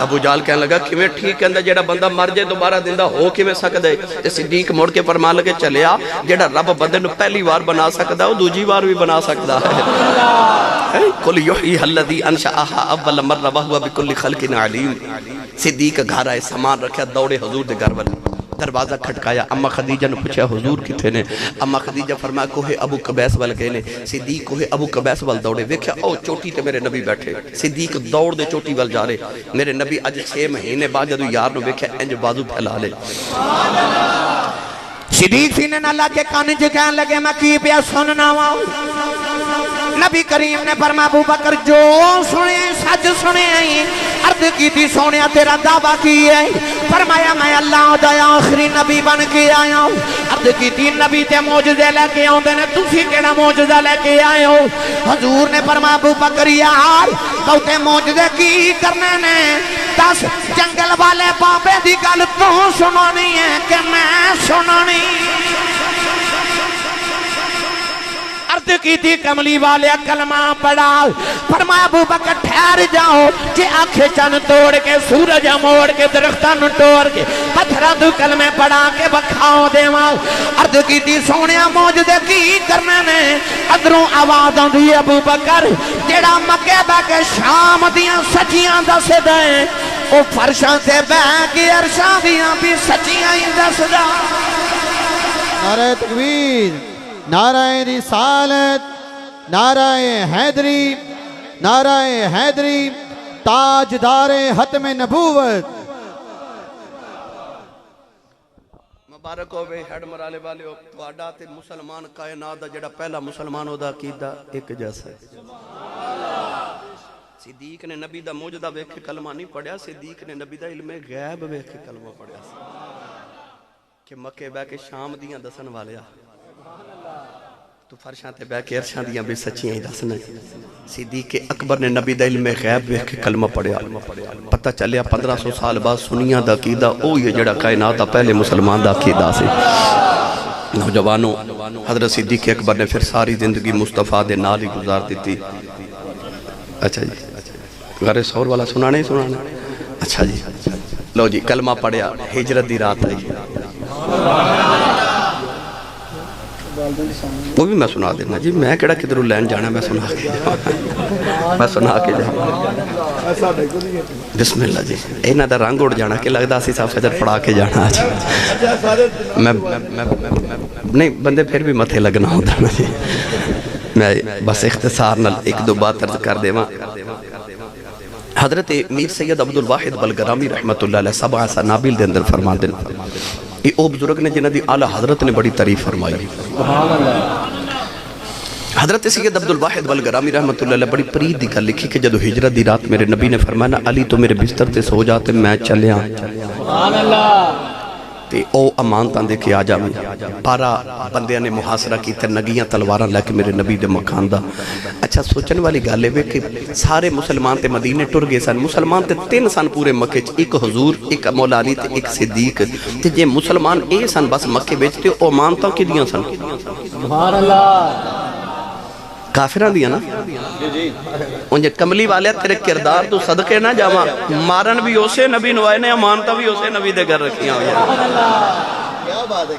ابو جال کہنے لگا کہ میں ٹھیک کہندا جیڑا بندہ مر جائے دوبارہ زندہ ہو کے میں سکدا ہے. تے صدیق مڑ کے فرمان لگے چلیا جیڑا رب بندے نو پہلی بار بنا سکدا او دوجی بار بھی بنا سکدا ہے. قل یحیی الذی انشأها اول مرہ وهو بكل خلق علیم. صدیق گھر آئے سامان رکھیا دوڑے حضور دے گھر ول دروازہ کھٹکایا. اما خدیجہ نے پوچھا حضور کتھے نے؟ اما خدیجہ فرمایا کوہ ابو قبیس ول گئے نے. صدیق کوہ ابو قبیس ول دوڑے ویکھیا او چوٹی تے میرے نبی بیٹھے. صدیق دوڑ دے چوٹی ول جا رہے. میرے نبی اج 6 مہینے بعد جدو یار نو ویکھیا انج بازو پھیلا لے. صدیق سینے نہ اللہ کے کان چ کہن لگے میں کی پیا سننا وا. نبی کریم نے فرمایا ابو بکر جو سنے سچ سنے عرض کی تھی سونیا تیرا دعویٰ کی ہے. فرمایا میں اللہ دا آخری نبی بن کے آیا ہوں. عرض کی تھی نبی تے معجزے لے کے آؤں دے نے تسی کیڑا معجزہ لے کے آئے ہو؟ حضور نے فرمایا ابو بکر یار بہتے معجزے کی کرنے نے 10 جنگل والے بابے دی گل تو سنانی ہے کہ میں سنانی. عرض کی تھی کملی والے کلمہ پڑھا. فرمایا ابو بکر ٹھہر جاؤ کہ آنکھیں چن توڑ کے سورج موڑ کے درختان توڑ کے پتھرہ تو کلمے پڑھا کے بکھاؤ دے ماں. عرض کی تھی سونیا معجزے کی کرنے نے ادروں آواز آندھی ابو بکر جیڑا مکے بہ کے شام دیاں سچیاں دس دیں او فرشاں سے بہ کے عرشاں دیاں بھی سچیاں ہی دس دا. نعرہ تکبیر، نعرہ رسالت، نعرہ حیدری، نعرہ حیدری، تاجدار ختم نبوت. مبارک ہوئے ہیڈ مرالے والے تواڈا تے مسلمان کائنات دا جڑا پہلا مسلمان ہو دا عقیدہ ایک جیسا ہے. صدیق نے نبی دا معجزہ ویکھ کے کلمہ نہیں پڑھیا. صدیق نے نبی دا علم غیب ویکھ کے کلمہ پڑھیا کہ مکے بہ کے شام دیاں دسن والے تو فرشاں تے بہ کے عرشاں دیاں بھی سچیاں ہی دسنا. صدیق اکبر نے نبی دا علم غیب ویکھ کے کلمہ پڑھیا. پتہ چلیا 1500 سال بعد سنیاں دا عقیدہ او یہ جڑا کائنات دا پہلے مسلمان دا عقیدہ سے. نوجوانوں حضرت صدیق اکبر نے پھر ساری زندگی مصطفیٰ دے نال ہی گزار دیتی. اچھا جی غرِ سور والا سنانے ہی سنانا. اچھا جی لو جی کلمہ پڑھیا. ہجرت دی رات آئی وہ بھی میں سنا دینا جی. میں کہڑا کدھروں لین جانا میں سنا کے جانا. بسم اللہ جی. اینا دا رنگ اڑ جانا کہ لگدا سی صاحب فجر پڑھا کے جانا. میں نہیں بندے پھر بھی متھے لگنا ہوتا نا جی. میں بس اختصار نال ایک دو بات عرض کر دے ماں. حضرت میر سید عبدالواحد بلگرامی رحمت اللہ علیہ 7 سنابل دے اندر فرمان دے یہ او بزرگ نے جنہ دی اعلیٰ حضرت نے بڑی تعریف فرمائی. حضرت سید عبدالواحد بلگرامی رحمت اللہ علیہ بڑی پرید دی گل لکھی کہ جدو ہجرت دی رات میرے نبی نے فرمایا علی تو میرے بستر تے سو جاتے میں چلیا تے او امانتاں دے کے آ جاویں 12 بندیاں نے محاصرہ کیتے نگیاں تلواراں لے کے میرے نبی دے مکان دا اچھا سوچن والی گل ہے کہ سارے مسلمان تے مدینے ٹر گئے سن مسلمان تے 3 سن پورے مکے چ ایک حضور ایک مولا علی تے ایک صدیق تے جے مسلمان اے سن بس مکے وچ تے او امانتاں کدیاں سن سبحان اللہ کافران دیا نا انجھے کملی والے تیرے کردار تو صدقے نہ جاواں مارن بھی اسے نبی نوائے نے امانتا بھی اسے نبی دے گھر رکھیاں ہوئی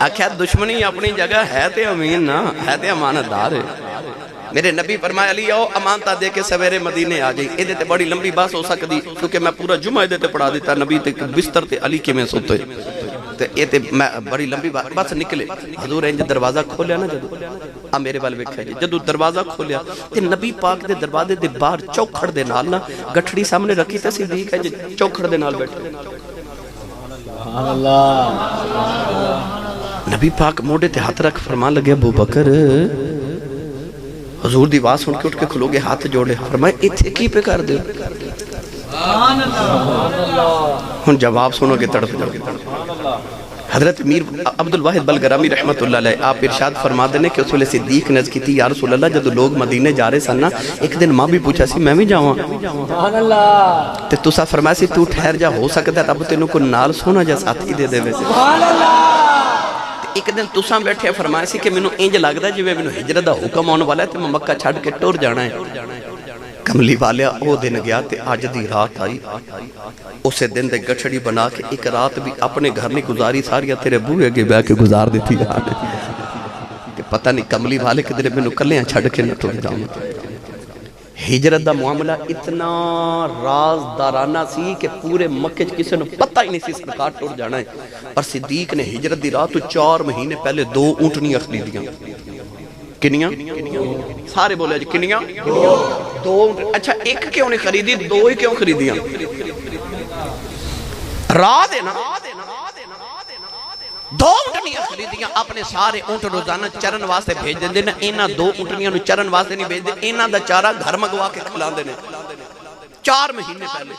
آکھیا دشمنی اپنی جگہ ہے تے امین نا ہے تے امانت دار ہے میرے نبی فرمایا علی آؤ امانتا دے کے سویرے مدینے آ جائیں یہ تے بڑی لمبی باس ہو سکتی کیونکہ میں پورا جمعہ دے تے پڑھا دیتا نبی تے بستر تے علی کے میں سوتے تے یہ تے میں بڑی لمبی بس نکلے حضور انج دروازہ کھولیا نا جدو میرے وال ویکھیا جی جدو دروازہ کھولیا تے نبی پاک دے دروازے دے باہر چوکھڑ دے نال نا گٹھڑی سامنے رکھی تے صدیق ہے جی چوکھڑ دے نال بیٹھے سبحان اللہ نبی پاک موڑے تے ہاتھ رکھ فرمان لگے ابو بکر حضور دی آواز سن کے اٹھ کے کھلو گے ہاتھ جوڑے فرمائے ایتھے کی پہ کر دے ہن جواب سنو گے تڑپ جاؤ حضرت میر عبدالواحد بلگرامی رحمت اللہ علیہ آپ ارشاد فرما دینے کہ اس ویلے صدیق نز کی تھی یا رسول اللہ جب لوگ مدینے جا رہے سن نا ایک دن ماں بھی پوچھا سی میں بھی جاؤں تے تسا فرمایا سی تو ٹھہر جا ہو سکتا ہے رب تینوں کو نال سونا جا ساتھی دے دے ویسے ایک دن تسا بیٹھے فرمایا سی کہ میں انج لگدا جی میں ہجرت دا حکم آنے والا ہے تے میں مکہ چھڑ کے ٹر جانا ہے کملی والیا او دن گیا تے آج دی رات آئی اسے دن دے گٹھڑی بنا کے ایک رات بھی اپنے گھر نہیں گزاری ساریا تیرے بوئے گے بے کے گزار دیتی کہ پتہ نہیں کملی والے کے دن میں نکلیاں چھڑ کے نہ ٹر جاؤں ہجرت دا معاملہ اتنا رازدارانہ سی کہ پورے مکے کسی نے پتہ ہی نہیں سی سرکار ٹر جانا ہے اور صدیق نے ہجرت دی رات 4 مہینے پہلے 2 اونٹنیاں خریدیاں کنیاں سارے بولے جی کنیاں 2 اچھا ایک کیوں نہیں خریدی 2 ہی کیوں خریدیاں راہ دینا 2 اونٹنیاں خریدیاں اپنے سارے اونٹ روزانہ چرن واسطے بھیج دیں دینا اینا 2 اونٹنیاں نو چرن واسطے نہیں بھیج دیں اینا دا چارہ گھر مگوا کے کھلان دینے 4 مہینے پہلے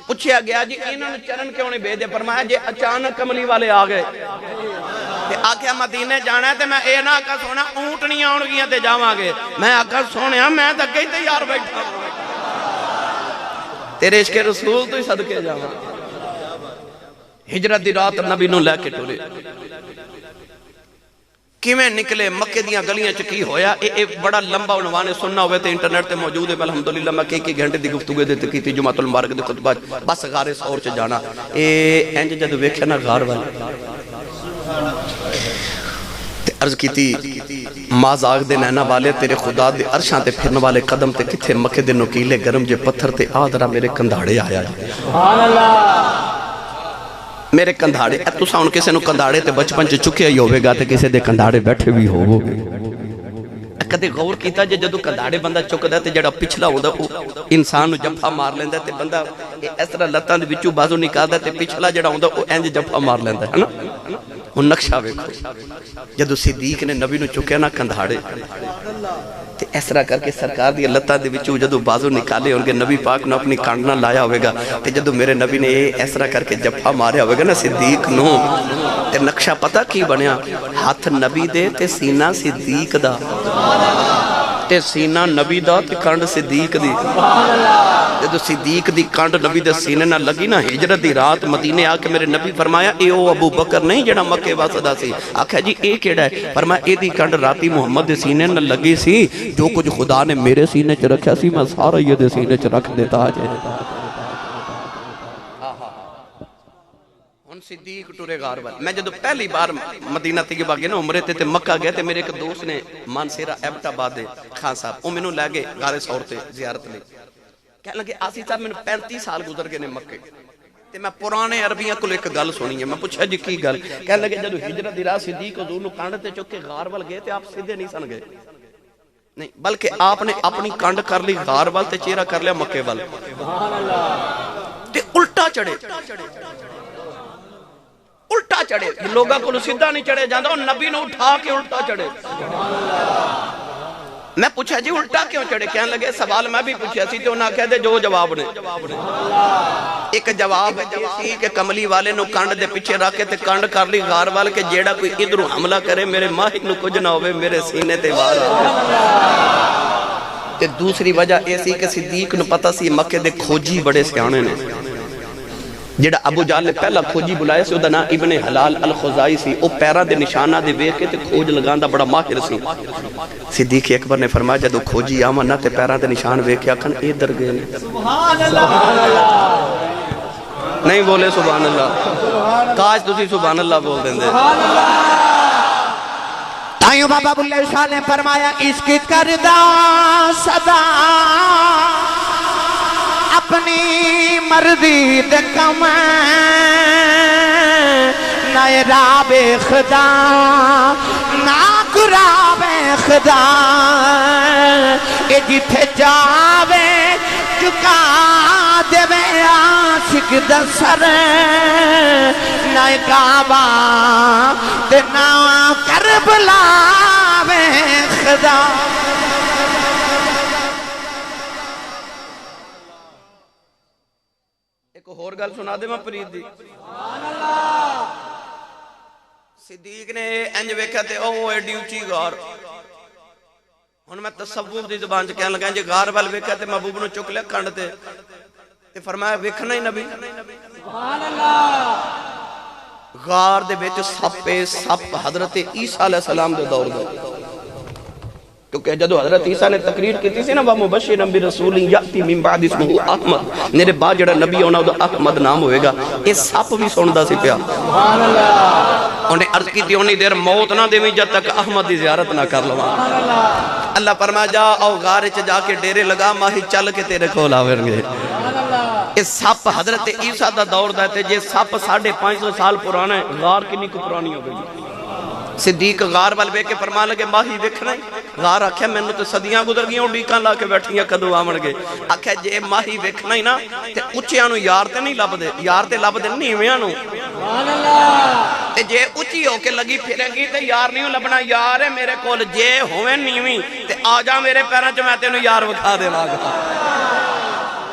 پوچھیا گیا جی اینا نے چرن کیوں نہیں بھیج دے فرمایا جی اچانک کملی والے آگئے آکھیا مدینے جانا ہے تے میں اے نہ آکھا سونا اونٹنیاں آن گیا تے جاواں گے میں آکھا سونیا میں تک کئی تیار بیٹھا تیرے عشق رسول تو ہی صدقے جاواں ہجرت دی رات نبی نو لے کے ٹرے کیویں نکلے مکے دیاں گلیاں چکی ہویا اے بڑا لمبا عنوان سننا ہوئے تے انٹرنیٹ تے موجود ہے الحمدللہ میں کئی گھنٹے دی گفتگو دے تے کیتی جمعۃ المبارک دے خطبہ بس غار سور چ جانا اے انج جد ویکھیا نا غار والا تے عرض کیتی مازاغ دے نینا والے تیرے خدا دے عرشاں تے پھرن والے قدم تے کتھے مکے دے نوکیلے گرم جے پتھر تے آدھرا میرے کندھاڑے آیا سبحان اللہ میرے کندھاڑے تساں ہن کسے نو کندھاڑے تے بچپن چ چکیا ہی ہوے گا تے کسے دے کندھاڑے بیٹھے بھی ہوو گے کدے غور کیتا جے جدوں کندھاڑے بندہ چکدا تے جڑا پچھلا ہوندا او انسان نو جفا مار لیندا تے بندہ اس طرح لتاں دے وچوں بازو نکالدا تے پچھلا جڑا ہوندا او انج جفا مار لیندا ہے نا ہن نقشہ ویکھو جدوں صدیق نے نبی نو چکیا نا کندھاڑے تے اس طرح کر کے سرکار دی لتاں دے وچوں جدوں بازو نکالے ہون گے نبی پاک نے اپنی کانڈ نہ لایا ہوے گا تے جدوں میرے نبی نے اس طرح کر کے جفا ماریا ہوے گا نا صدیق نو تے نقشہ پتہ کی بنیا ہاتھ نبی دے تے سینہ صدیق دا تے سینہ نبی دا تے کانڈ صدیق دی جدو صدیق دی کانڈ نبی دے سینے نہ لگی نا ہجرت دی رات مدینے آ کے میرے نبی فرمایا اے او ابو بکر نہیں جڑا مکے واسطہ سی آکھیا جی اے کیڑا ہے فرمایا اے دی کانڈ راتی محمد دے سینے نہ لگی سی جو کچھ خدا نے میرے سینے چ رکھیا سی میں سارا یہ دے سینے چ رکھ دیتا ہے ہن صدیق ٹرے غار وال میں جدو پہلی بار مدینہ طیبہ گئے نا عمرے تے مکہ گئے تے میرے ایک دوست نے مانسیرہ ایبٹ آباد دے خان صاحب او مینوں لے گئے غار سور تے زیارت لے کہنے لگے آسی صاحب میں 35 سال گزر گئے نے مکے تے میں پرانے عربیاں کو ایک گل سنی ہے میں پوچھا جی کی گل کہنے لگے جدو ہجرت دی رات صدیق حضور نو کانڈ تے چک کے غار وال گئے تے آپ سیدھے نہیں سن گئے نہیں بلکہ آپ نے اپنی کانڈ کر لی غار وال تے چہرہ کر لیا مکے وال سبحان اللہ تے الٹا چڑھے الٹا چڑھے لوگاں کو سیدھا نہیں چڑھے جاندا او نبی نے اٹھا کے الٹا چڑھے سبحان اللہ میں پوچھا جی الٹا کیوں چڑھے؟ کہنے لگے سوال میں بھی پوچھا سی تو انہاں کہہ دے جو جواب نے ایک جواب سی کہ کملی والے نو کنڈ دے پیچھے رکھ کے تے کنڈ کر لی غار وال کہ جیڑا کوئی ادھروں حملہ کرے میرے ماہی نو کچھ نہ ہوئے میرے سینے تے وار تے دوسری وجہ ایسی کہ صدیق نو پتہ سی مکے دے کھوجی بڑے سیانے نے جیڑا ابو جہل نے پہلا کھوجی بلائے سی دا نا ابن حلال الخزائی سی او پیرہ دے نشانہ دے ویکھ کے تے کھوج لگان دا بڑا ماہر سی صدیق اکبر نے فرمایا جدو کھوجی آمن نہ تے پیرہ دے نشان ویکھ کے آکھن اے در گئے سبحان اللہ نہیں بولے سبحان اللہ کاش تسی سبحان اللہ بول دیں دے تائیوں بابا بلے شاہ نے فرمایا اس کی کردہ صدا اپنی مرضی دے کم نہ راب خدا نہ قراب خدا اے جتھے جاوے چکا دے وے عاشق دا سر نہ کعبہ تے نہ کربلا وے خدا اور گل سنا دے میں پرید دی صدیق نے انج ویکھا تے او ایڈی اونچی غار ہن میں تصوف دی زبان چ کہن لگا جے غار وال ویکھا تے محبوب نو چک لیا کنڈ تے فرمایا ویکھنا ہی نبی سبحان اللہ غار دے وچ سپ حضرت عیسیٰ علیہ السلام دے دور دا کیونکہ جدو حضرت عیسیٰ نے تقریر کی تھی نا وَمُبَشِّرًا بِرَسُولٍ يَأْتِي مِن بَعْدِ اسْمُهُ احمد میرے بعد جڑا نبی ہونا وہ احمد نام ہوئے گا یہ سپ بھی سندا سی پیا سبحان اللہ انہیں عرض کی تھی انہی دیر موت نہ دیویں جب تک احمد دی زیارت نہ کر لوا اللہ فرمایا جا او غار چ جا کے ڈیرے لگا ماہی چل کے تیرے کول آون گے اس سپ حضرت عیسیٰ دا دور دا تے جے سپ 550 سال پرانا ہے غار کنی کو پرانی ہو گئی صدیق غار وال ویکھ کے فرمان لگے ماہی ویکھنا ہی غار آکھیا مینوں تے صدیاں گزر گئیاں ڈیکاں لا کے بیٹھیاں کدوں آون گے آکھیا جے ماہی ویکھنا ہی نا تے اونچیاں نو یار تے نہیں لبدے یار تے لبدے نیویاں نو سبحان اللہ تے جے اونچی ہو کے لگی پھرے گی تے یار نہیں لبنا یار ہے میرے کول جے ہوویں نیویں تے آ جا میرے پیراں چ میں تینوں یار وکھا دیواں گا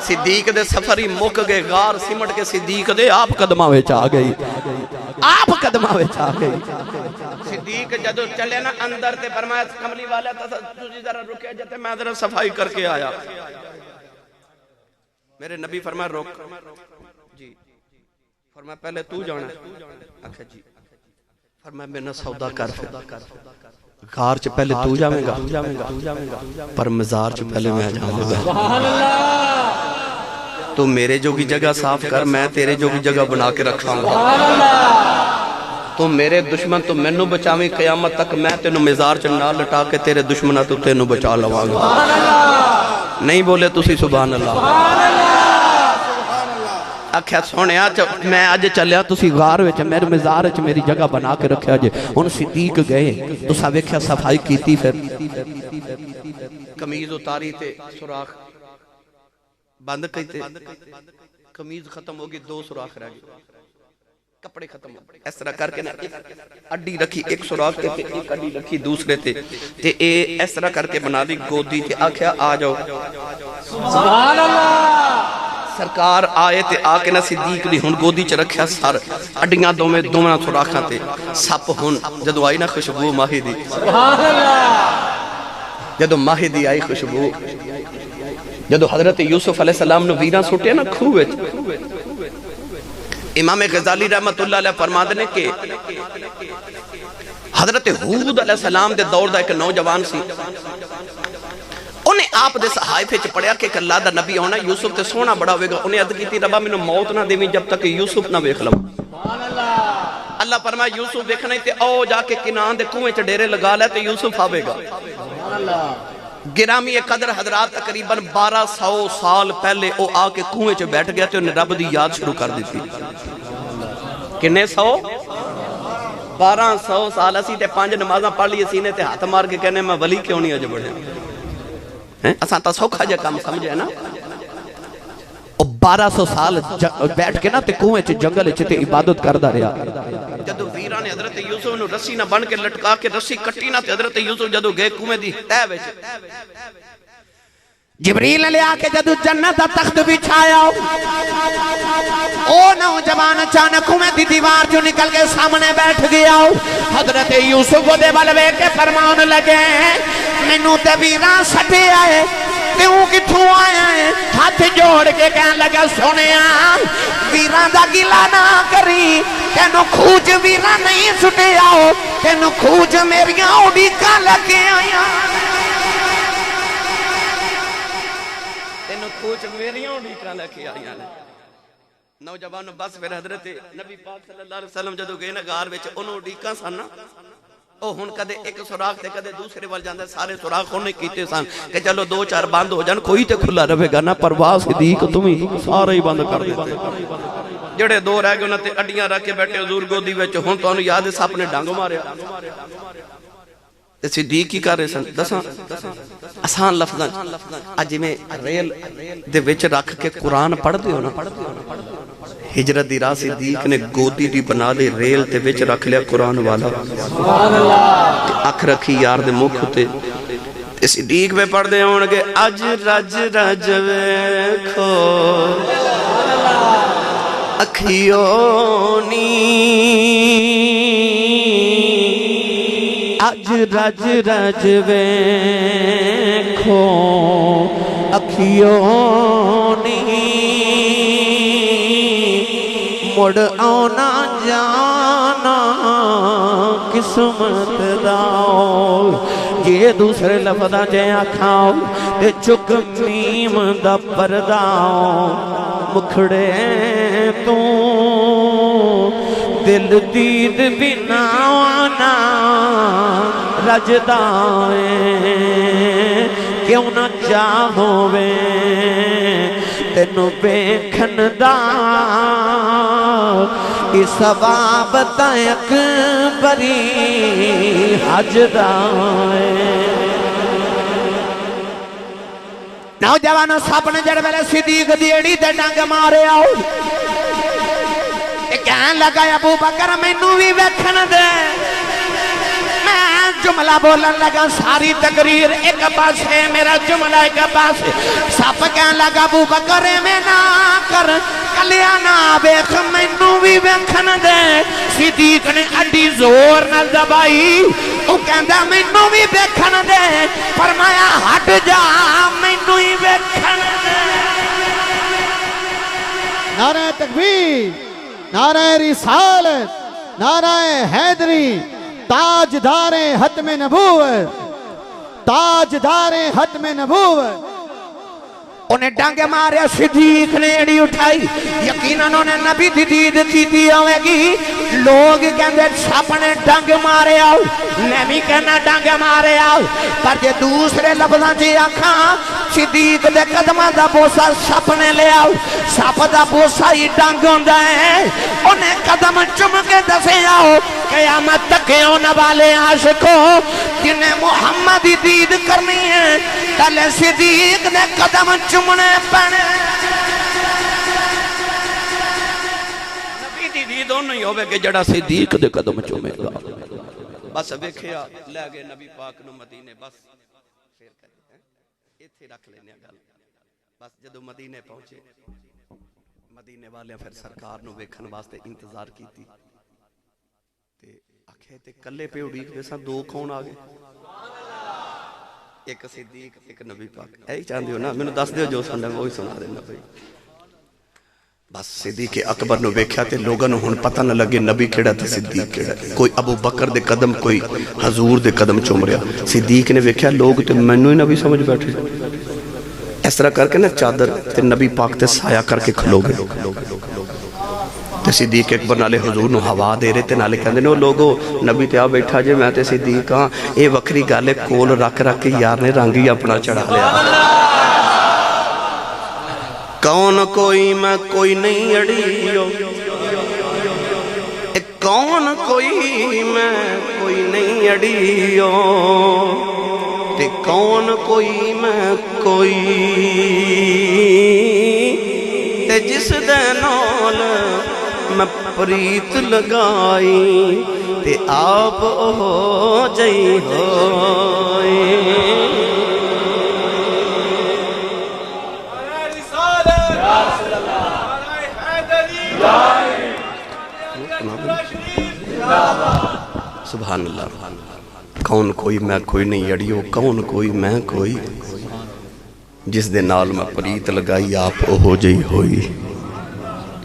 صدیق دے سفری مک گئے غار سمٹ کے صدیق دے آپ قدمہ وچ آ گئی آپ قدمہ وچ آ گئی صدیق جدو چلے نا اندر تے فرمایا کملی والا تجھے ذرا رکے جاتے میں ذرا صفائی کر کے آیا میرے نبی فرمایا روک جی فرمایا پہلے تو جانا اکھا جی فرمایا میں نہ سودا کر پھر غار چ پہلے تو جاویں گا پر مزار چ پہلے میں جاواں گا سبحان اللہ تو میرے جوگی جگہ صاف کر میں تیرے جوگی جگہ بنا کے رکھاں گا سبحان اللہ تو میرے دشمن تو مینوں بچاویں قیامت تک میں تینوں مزار چ نہ لٹا کے تیرے دشمناں تو تینوں بچا لواں گا سبحان اللہ نہیں بولے تسی سبحان اللہ سبحان اللہ آکھیا سونیا میں اج چلیا تسی غار وچ میرے مزار وچ میری جگہ بنا کے رکھیا جے ہن صدیق گئے تساں ویکھیا صفائی کیتی پھر قمیض اتاری تے سوراخ بند کیتے قمیض ختم ہو گئی 2 سوراخ رہ گئے کپڑے ختم ہو اس طرح کر کے نا اڈی رکھی ایک سوراخ تے ایک اڈی رکھی دوسرے تے اے اس طرح کر کے بنا دی گودی تے آکھیا آ جاؤ سبحان اللہ سرکار آئے تے آ کے نا صدیق دی ہن گودی چ رکھیا سر اڈیاں دوواں سوراخاں تے سپ ہن جدو آئی نا خوشبو ماہی دی سبحان اللہ جدو ماہی دی آئی خوشبو جدو حضرت یوسف علیہ السلام نو ویراں سٹیا نا کھوہ وچ امام غزالی رحمت اللہ علیہ فرماتے ہیں کہ حضرت حود علیہ السلام دے دور دا ایک نوجوان سی انہیں آپ دے صحائف چ پڑھیا کہ اللہ دا نبی ہونا یوسف تے سونا بڑا ہوئے گا انہیں عرض کی تھی ربا مینوں موت نہ دیویں جب تک یوسف نہ ویکھ لواں اللہ فرمایا یوسف ویکھنا تے او جا کے کنان دے کنویں چ ڈیرے لگا لے تے یوسف آوے گا گرامی قدر حضرات تقریباً 1200 سال پہلے او آ کے کنویں چ بیٹھ گیا تے انہیں رب دی یاد شروع کر دیتی کنے 100 1200 سال اسی تے 5 نمازاں پڑھ لی سینے تے ہاتھ مار کے کہنے میں ولی کیوں نہیں اج بڑھے اساں تا سوکھا جا کام سمجھے نا اور 1200 سال بیٹھ کے نا تے کنویں چ جنگل چ تے عبادت کردا رہیا جدو ویراں نے حضرت یوسف نو رسی نہ بن کے لٹکا کے رسی کٹی نہ تے حضرت یوسف جدو گئے کنویں دی تہ وچ جبریل نے لیا کے جدو جنت دا تخت بچھایا او نوجوان اچانک کنویں دی دیوار جو نکل کے سامنے بیٹھ گیا حضرت یوسف دے بلوے کے فرمان لگے مینوں تے ویراں سٹے آئے کیوں کتھوں آیا ہے ہاتھ جوڑ کے کہنے لگا سنیا ویراں دا گلا نہ کری تینوں کھوج ویراں نہیں سٹے آؤ تینوں کھوج میریاں اڈیکاں لگے آیا کچھ میریاں اڈیکاں لگے آیا نوجوان بس پھر حضرت نبی پاک صلی اللہ علیہ وسلم جدو گئے نا غار وچ انہوں اڈیکاں سن او ہن کدے ایک سوراخ تے کدے دوسرے وال جاندا سارے سوراخ انہیں کیتے سن کہ چلو 2-4 بند ہو جان کوئی تے کھلا رہے گا نا پرواز صدیق تمہیں سارے ہی بند کر دیتے جڑے 2 رہ گئے انہاں تے اڈیاں رکھ کے بیٹھے حضور گودی وچ ہن تانوں یاد ہے سپ نے ڈنگ ماریا تے صدیق کی کر رہے سن دساں آسان لفظاں اج میں ریل دے وچ رکھ کے قرآن پڑھ دیو نا ہجرت دی راہ صدیق نے گودی دی بنا لے ریل تے وچ رکھ لیا قرآن والا اکھ رکھی یار دے مکھ تے صدیق پہ پڑھ دے ہونگے اج رج رج ویکھو اکھیونی اج رج رج ویکھو اکھیونی مڑ آنا جانا قسمت داؤ یہ دوسرے لفظاں جے آکھاؤ تے چک میم دا پرداؤ مکھڑے تو دل دید بنا آنا رجدائیں کیوں نہ چاہوے تینو بیکھن دا اس ثواب تائک بری حج دائیں نوجوانوں سب نے جڑ ویلے صدیق دی ایڑی تے ڈنگ مارے آؤ کہنے لگا ابو بکر مینوں بھی ویکھن دے میں جملہ بولن لگا ساری تقریر ایک پاسے میرا جملہ ایک پاسے سب کہنے لگا ابو بکر میں نہ کر کلیا نہ ویکھ مینوں بھی ویکھن دے صدیق نے اڈی زور نال دبائی او کہندا مینوں بھی ویکھن دے فرمایا ہٹ جا مینوں ہی ویکھن دے نعرہ تکبیر نعرہ رسالت نعرہ حیدری تاجدار ختم نبوت تاجدار ختم نبوت انہیں ڈنگ مارے صدیق نے ایڑی اٹھائی یقیناً انہیں نبی دی دید کی ہوئے گی لوگ کہندے سپ نے ڈنگ مارے آؤ میں بھی کہنا ڈنگ مارے آؤ پر جے دوسرے لفظاں جی آکھاں صدیق دے قدمہ دا بوسا سپ نے لے آؤ سپ دا بوسا ہی ڈنگ ہوندا ہے انہیں قدم چم کے دسے آؤ قیامت تک ہونے والے عاشقوں جنہیں محمد دید کرنی ہے تلے صدیق دے قدم چمنے پڑے نبی دی دید نہیں ہوئے کہ جڑا صدیق دے قدم چمے گا بس ویکھیا لے گئے نبی پاک نو مدینے بس پھر کریں ایتھے رکھ لینے گل بس جدو مدینے پہنچے مدینے والے پھر سرکار نو ویکھن واسطے انتظار کیتی تے آکھے تے کلے پہ اڑیک ویسا 2 کون آگے ایک صدیق ایک نبی پاک ایہی چاہن دیو نا میں نے دس دیو جو سننا وہی سنا دینا بھئی بس صدیق اکبر نو ویکھیا تے لوگاں نو ہن پتہ نہ لگے نبی کیڑا تے صدیق کیڑا کوئی ابو بکر دے قدم کوئی حضور دے قدم چوم رہا صدیق نے ویکھیا لوگ تے مینوں ہی نبی سمجھ بیٹھے اس طرح کر کے نا چادر تے نبی پاک تے سایہ کر کے کھلو گئے تے صدیق اکبر نالے حضور نو ہوا دے رہے تے نالے کہندے نے لوگو نبی تے آ بیٹھا جے میں تے صدیق ہاں اے وکری گالے کول رکھ رکھ کے یار نے رنگ ہی اپنا چڑھا لیا کون کوئی میں کوئی نہیں اڑیو کون کوئی میں کوئی نہیں اڑیو تے کون کوئی میں کوئی تے جس دے نال میں پریت لگائی تے آپ ہو جئی ہوئی سبحان اللہ کون کوئی میں کوئی نہیں اڑیو کون کوئی میں کوئی جس دے نال میں پریت لگائی آپ ہو جئی ہوئی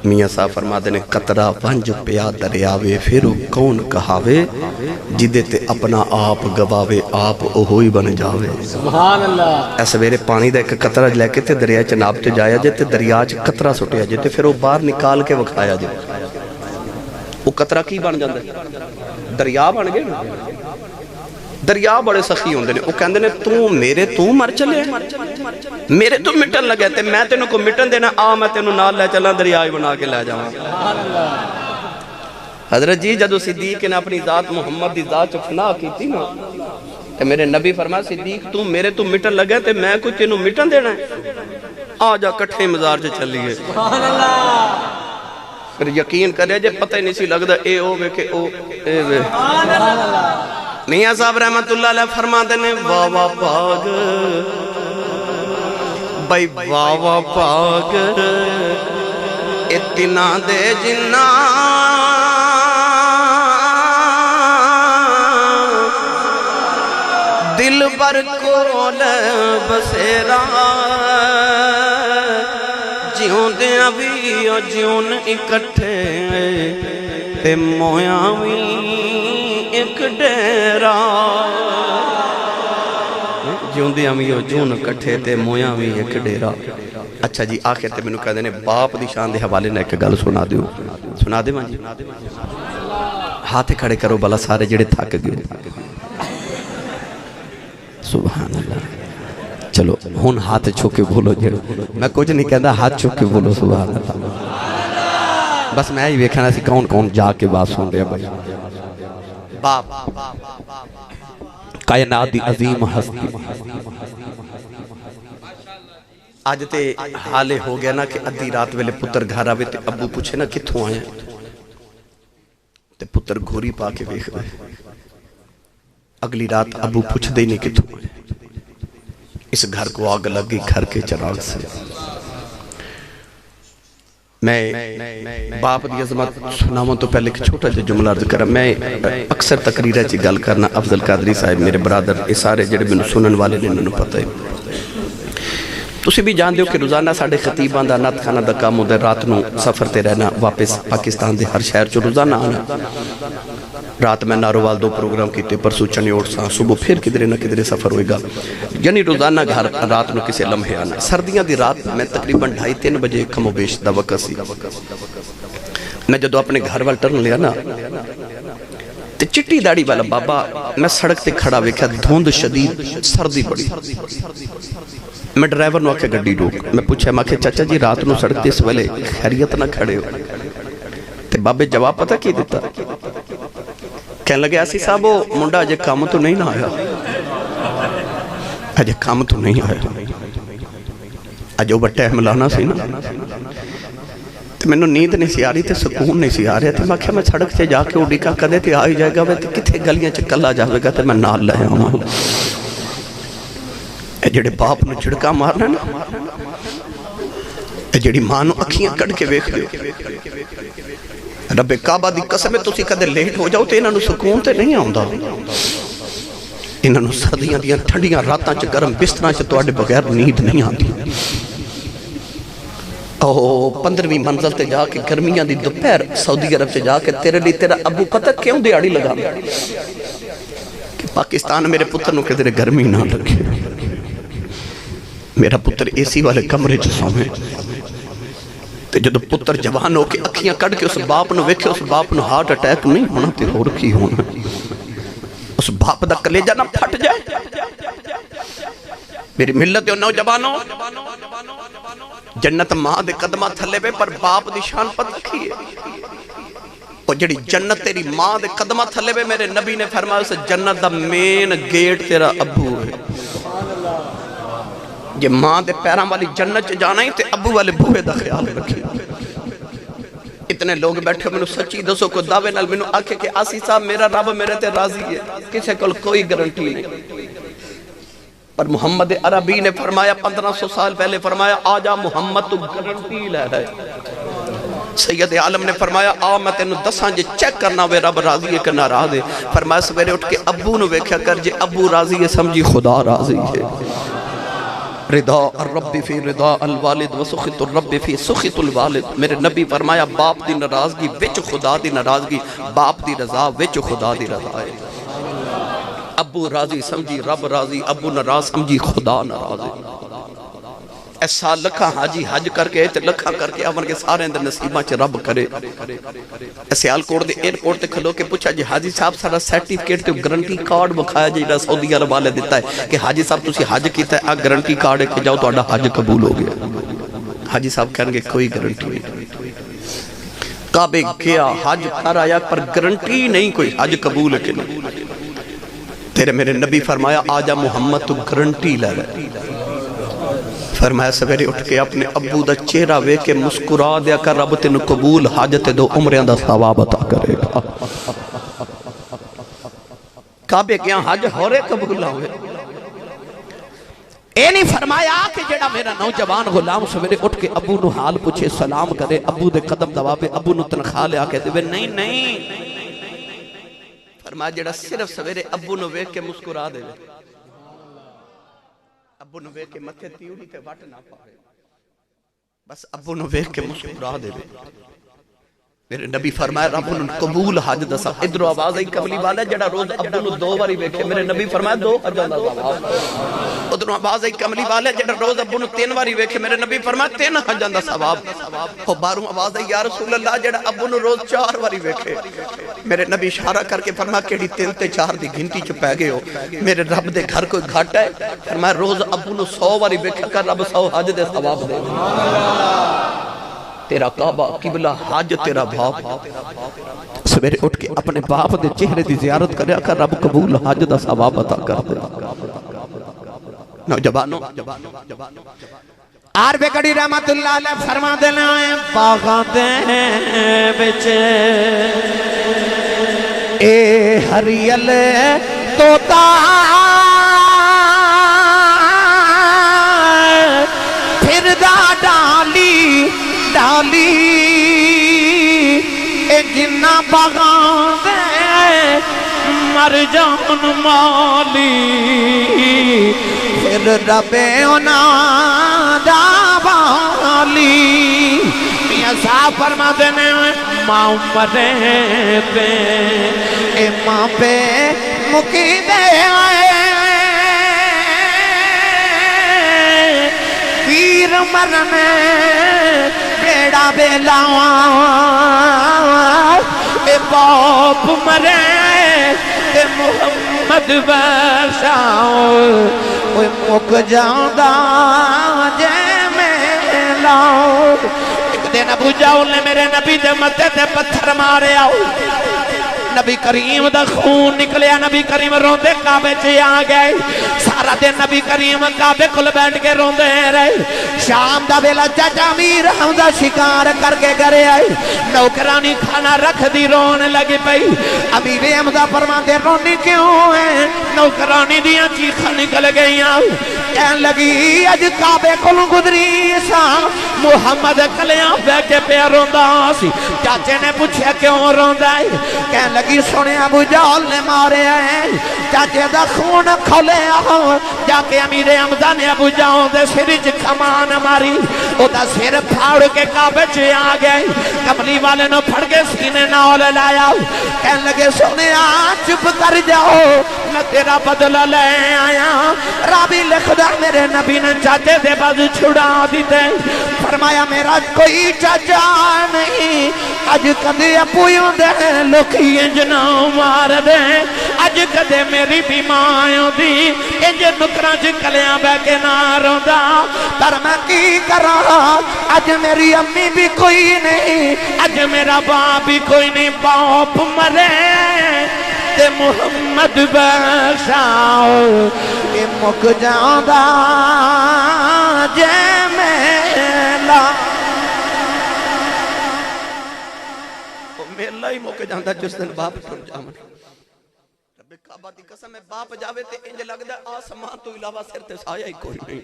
میاں صاحب فرما دینے قطرہ ونج پیا دریاوے پھرو کون کہاوے جدے تے اپنا آپ گواوے آپ ہوئی بن جاوے سبحان اللہ ایسے میرے پانی دا ایک قطرہ لے کے تے دریا چناب تے جایا جے تے دریا چ قطرہ سٹیا جے تے پھر وہ باہر نکال کے وکھایا جے وہ قطرہ کی بن جاندے دریا بن گئے دریا بڑے سخی ہوندے نے وہ کہندے نے تو مر چلے میرے تو مٹن لگے تے میں تینوں کو مٹن دینا میں تینوں نال لے چلا دریائی بنا کے لے جاؤں حضرت جی جدو صدیق نے اپنی ذات محمد دی ذات چفنا کی تھی نا تے میرے نبی فرمایا صدیق تو میرے تو مٹن لگے تے میں کوئی تینوں مٹن دینا ہے آجا کٹھے مزار سے چلیے پھر یقین کرے جے پتہ ہی نہیں سی لگ دا اے او بے کہ او اے بے میاں صاحب رحمت اللہ علیہ فرما دینے واوا پاگ بھائی واوا پاگ اتنا دے جنہ دل بر کول بسیرا جیون دے ابھی جیون اکٹھے تے مویاں بھی ایک ڈیرا جیون دے ابھی جیون اکٹھے تے مویاں بھی ایک ڈیرا اچھا جی آخر تے میں نے کہا دینے باپ دی شان دے حوالے نے ایک گل سنا دیو سنا دے ماں جی ہاتھ کھڑے کرو بلا سارے جڑے تھک گئے سبحان اللہ چلو ہون ہاتھ چھوکے بولو جڑے میں کچھ نہیں کہندا ہاتھ چھوکے بولو سبحان اللہ بس میں ہی ویکھنا سی کون کون جا کے بات سن رہے بھائی باپ کائنات دی عظیم ہستی آج تے حالے ہو گیا نا کہ ادھی رات ویلے پتر گھر آوے تے ابو پوچھے نا کتھوں آئے تے پتر گھوری پا کے ویکھ دے اگلی رات ابو پوچھ دے نہیں کتھوں آئے اس گھر کو آگ لگی گھر کے چراغ سے میں باپ دی عظمت سناؤں تو پہلے ایک چھوٹا جو جملہ عرض کرا میں اکثر تقریرہ چی گل کرنا افضل قادری صاحب میرے برادر اس سارے جڑے میں سنن والے نے انہوں پتہ ہے تسی بھی جان دیو کہ روزانہ ساڑھے خطیبان دا نات خانہ دا کام ہوتا ہے رات نو سفر تے رہنا واپس پاکستان دے ہر شہر چو روزانہ آنا رات میں ناروال 2 پروگرام کیتے پرسو چنے اوٹ ساں صبح پھر کدرے نہ کدرے سفر ہوئے گا یعنی روزانہ گھر رات نو کسے لمحے آنا سردیاں دی رات میں تقریباً 2:30-3 بجے کم و بیش دا وقت سی میں جدو اپنے گھر وال ٹرن لیا نا تے چٹی داڑی والا بابا میں سڑک تے کھڑا ویکھا دھوند شدید سردی پڑی میں ڈرائیور نو آکے گڈی روک میں پوچھا میں کہ چاچا جی رات نو سڑک تے اس ویلے خیریت نہ کھڑے ہو تے بابے جواب پتہ کی دیتا کہنے لگے ایسی صاحب وہ منڈا اجے کام تو نہیں نہ آیا اجے کام تو نہیں آیا اجے وہ بٹے ملانا سی نا تو میں نے نیند نہیں سی آ رہی تھے سکون نہیں سی آ رہے تھے میں کہا میں سڑک سے جا کے اڈی کا کدے تھے آئی جائے گا تو کتھے گلیاں چکلا جاوے گا تو میں نال لے آؤں اے جڑے باپ نے چھڑکا مارنا نا اے جڑی ماں نو اکھیاں کڑ کے ویکھ دے رب کعبہ دی قسم ہے تسی کدے لیٹ ہو جاؤ تے انہاں نو سکون تے نہیں آوندا انہاں نو سردیاں دیاں ٹھنڈیاں راتاں چ گرم بستراں چ تواڈے بغیر نیند نہیں آندی او 15ویں منزل تے جا کے گرمیاں دی دوپہر سعودی عرب سے جا کے تیرے لیے تیرا ابو پتہ کیوں دیہاڑی لگا کہ پاکستان میرے پتر نو کدے گرمی نہ لگے میرا پتر اے سی والے کمرے چ سوے تے جدو پتر جوان ہو کے اکھیاں کڑ کے اس باپ نو ویکھے اس باپ نو ہارٹ اٹیک نہیں ہونا تے ہور کی ہونا اس باپ دا کلیجہ نہ پھٹ جائے میری ملت دے نوجوانوں جنت ماں دے قدمہ تھلے پہ پر باپ دی شان پتہ کی ہے اور جڑی جنت تیری ماں دے قدمہ تھلے پہ میرے نبی نے فرمایا اسے جنت دا مین گیٹ تیرا ابو ہے جے ماں دے پیراں والی جنت چ جانا ہی تے ابو والے بوئے دا خیال رکھی اتنے لوگ بیٹھے میں سچی دسو کو دعوے نال میں آکھے کہ آسی صاحب میرا رب میرے تے راضی ہے کسے کل کوئی گارنٹی نہیں پر محمد عربی نے فرمایا 1500 سال پہلے فرمایا آجا محمد تو گارنٹی لے رہے سید عالم نے فرمایا آ میں تینوں دساں جے چیک کرنا ہوئے رب راضی ہے کہ ناراض ہے فرمایا سویرے اٹھ کے ابو نو ویکھیا کر جے ابو راضی ہے سمجھی خدا راضی ہے رضا الرب فی رضا الوالد و سخط الرب فی سخط الوالد میرے نبی فرمایا باپ دی ناراضگی وچ خدا دی ناراضگی باپ دی رضا وچ خدا دی رضا ہے ابو راضی سمجھی رب راضی ابو ناراض سمجھی خدا ناراض ہے ایسا لکھا حاجی حج کر کے تے لکھا کر کے امر کے سارے اندر نصیباں چ رب کرے ایسے آلکوٹ دے ایئرپورٹ تے کھلو کے پوچھا جی حاجی صاحب سارا سرٹیفکیٹ تے گارنٹی کارڈ بکھایا جیڑا سعودی عرب والے دیتا ہے کہ حاجی صاحب تسی حج کیتا ہے گارنٹی کارڈ ہے کہ جاؤ تہاڈا حج قبول ہو گیا حاجی صاحب کہن گے کوئی گارنٹی نہیں کعبے گیا حج کر آیا پر گارنٹی نہیں کوئی حج قبول ہے کہ نہیں تیرے میرے نبی فرمایا آجا محمد تو گارنٹی لے رہے فرمایا سویرے اٹھ کے اپنے ابو دا چہرہ وے کے مسکرا دیا کر رب تینو قبول حاجت دو عمریاں دا ثواب عطا کرے گا کعبے کیا حج ہو رہے قبول ہوئے اے نہیں فرمایا کہ جڑا میرا نوجوان غلام سویرے اٹھ کے ابو نو حال پوچھے سلام کرے ابو دے قدم دبابے ابو نو تنخواہ لے آکے دے نہیں فرمایا جڑا صرف سویرے ابو نو ویکھ کے مسکرا دے ابو نو ویکھ کے متھے تیوڑی تے وٹ نہ پائے بس ابو نو ویکھ کے مسکرا دے میرے نبی فرمایا رب نے قبول حج دسا ادھر آواز آئی کملی والا جڑا روز ابو نو 2 باری ویکھے میرے نبی فرمایا 2 حجاں دا ثواب ادھر آواز آئی کملی والا جڑا روز ابو نو 3 باری ویکھے میرے نبی فرمایا 3 حجاں دا ثواب او باروں آواز آئی یا رسول اللہ جڑا ابو نو روز 4 باری ویکھے میرے نبی اشارہ کر کے فرمایا کیڑی 3 تے 4 دی گنتی چ پے گئے ہو میرے رب دے گھر کوئی گھٹ ہے فرمایا روز ابو نو 100 باری ویکھا کر رب 100 حج دے ثواب دے تیرا کعبہ قبلہ حج تیرا باپ سویرے اٹھ کے اپنے باپ دے چہرے دی زیارت کریا کر رب قبول حج دا ثواب عطا کر دے نوجوانوں عرب کڑی رحمت اللہ علیہ فرما دینا ہے باغاں دے بچ اے ہریل توتا پھر دا ڈالی ڈالی اے جنہ باغاں دے مر جان مالی پھر ربے اونا دا والی میاں صاحب فرما دینے ماں مرے پہ اے ماں پہ مکی دے آئے پیر مرنے بیڑا بیلاواں اے باپ مرے اے محمد بشاؤ اوہ مک جاندہ جے میں لاؤ ایک دن ابو جاؤل نے میرے نبی دے متے تے پتھر مارے آؤ نبی کریم دا خون نکلیا نبی کریم روندے کعبے چے آ گئے سارا دن نبی کریم کعبے کل بیٹھ کے روندے رہے شام دا ویلا چچا امیر حمزہ شکار کر کے گھرے آئے نوکرانی کھانا رکھ دی رون لگی پئی امیر حمزہ فرماندے رونی کیوں ہے نوکرانی دیاں چیخاں نکل گئیاں کہن لگی اج کعبے کل گزری سا محمد کلیاں بے کے پہ روندا سی چاچے نے پوچھا کیوں روندا ہے کہن لگی سنے ابو جہل نے مارے ہیں چاچے دا خون کھولے آؤ جا کے امیر حمزہ نے ابو جہل دے سر وچ کمان ماری او دا سر پھاڑ کے کعبے چ آ گئے کملی والے نو پھڑ کے سینے نال لایا کہن لگے سنے چپ کر جاؤ میں تیرا بدلہ لے آیا رابی لکھ دا میرے نبی نے چاچے دے باز چھڑا دیتے فرمایا میرا کوئی چاچا نہیں اج کدے اپویوں دے لکھی انجنا مار دے اج کدے میری بیمائیوں دی انج نکران چ کلیاں بے کے ناروں دا پر میں کی کرا اج میری امی بھی کوئی نہیں اج میرا باپ بھی کوئی نہیں باپ مرے تے محمد بخشاؤ کہ مک جاندہ جے میلا میلا ہی موقع جاندہ جس دن باپ ٹر جامن رب کعبہ دی قسم ہے باپ جاوے تے انج لگدا آسمان تو علاوہ سر تے سایہ ہی کوئی نہیں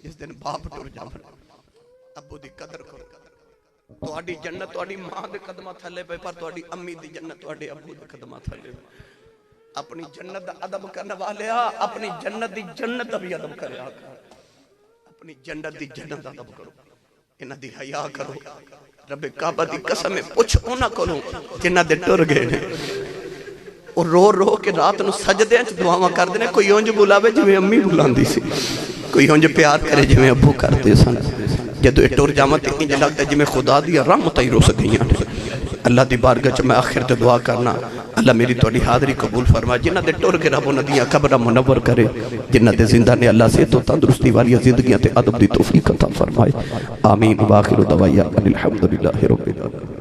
جس دن باپ ٹر جامن ابو دی قدر کرو تواڈی جنت تواڈی ماں دے قدمہ تھلے پہ پر تواڈی امی دی جنت تواڈے ابو دے قدمہ تھلے اپنی جنت دا ادب کرنے والے اپنی جنت دی جنت دا بھی ادب کرے اپنی جنت دی جنت دا ادب کرو انہاں دی حیا کرو رب کعبہ دی قسم پوچھ اونا کرو جنہ دے ٹر گئے نے اور رو رو کے رات نو سجدے انچ دعاواں کر دینے کوئی اونج بلاوے جویں امی بلاندی سی کوئی اونج پیار کرے جویں ابو کرتے سن جدو ٹر جاواں تے انج لگدا ہے جویں خدا دی رحمت ہی رس گئیاں اللہ دی بارگاہ میں آخر تے دعا کرنا اللہ میری تواڈی حاضری قبول فرما جنہ دے ٹر کے رب انہاں دیاں قبراں منور کرے جنہ دے زندہ نے اللہ سے تو تندرستی والی زندگیاں تے ادب دی توفیق عطا فرمائے آمین واخر دعوانا الحمدللہ رب العالمین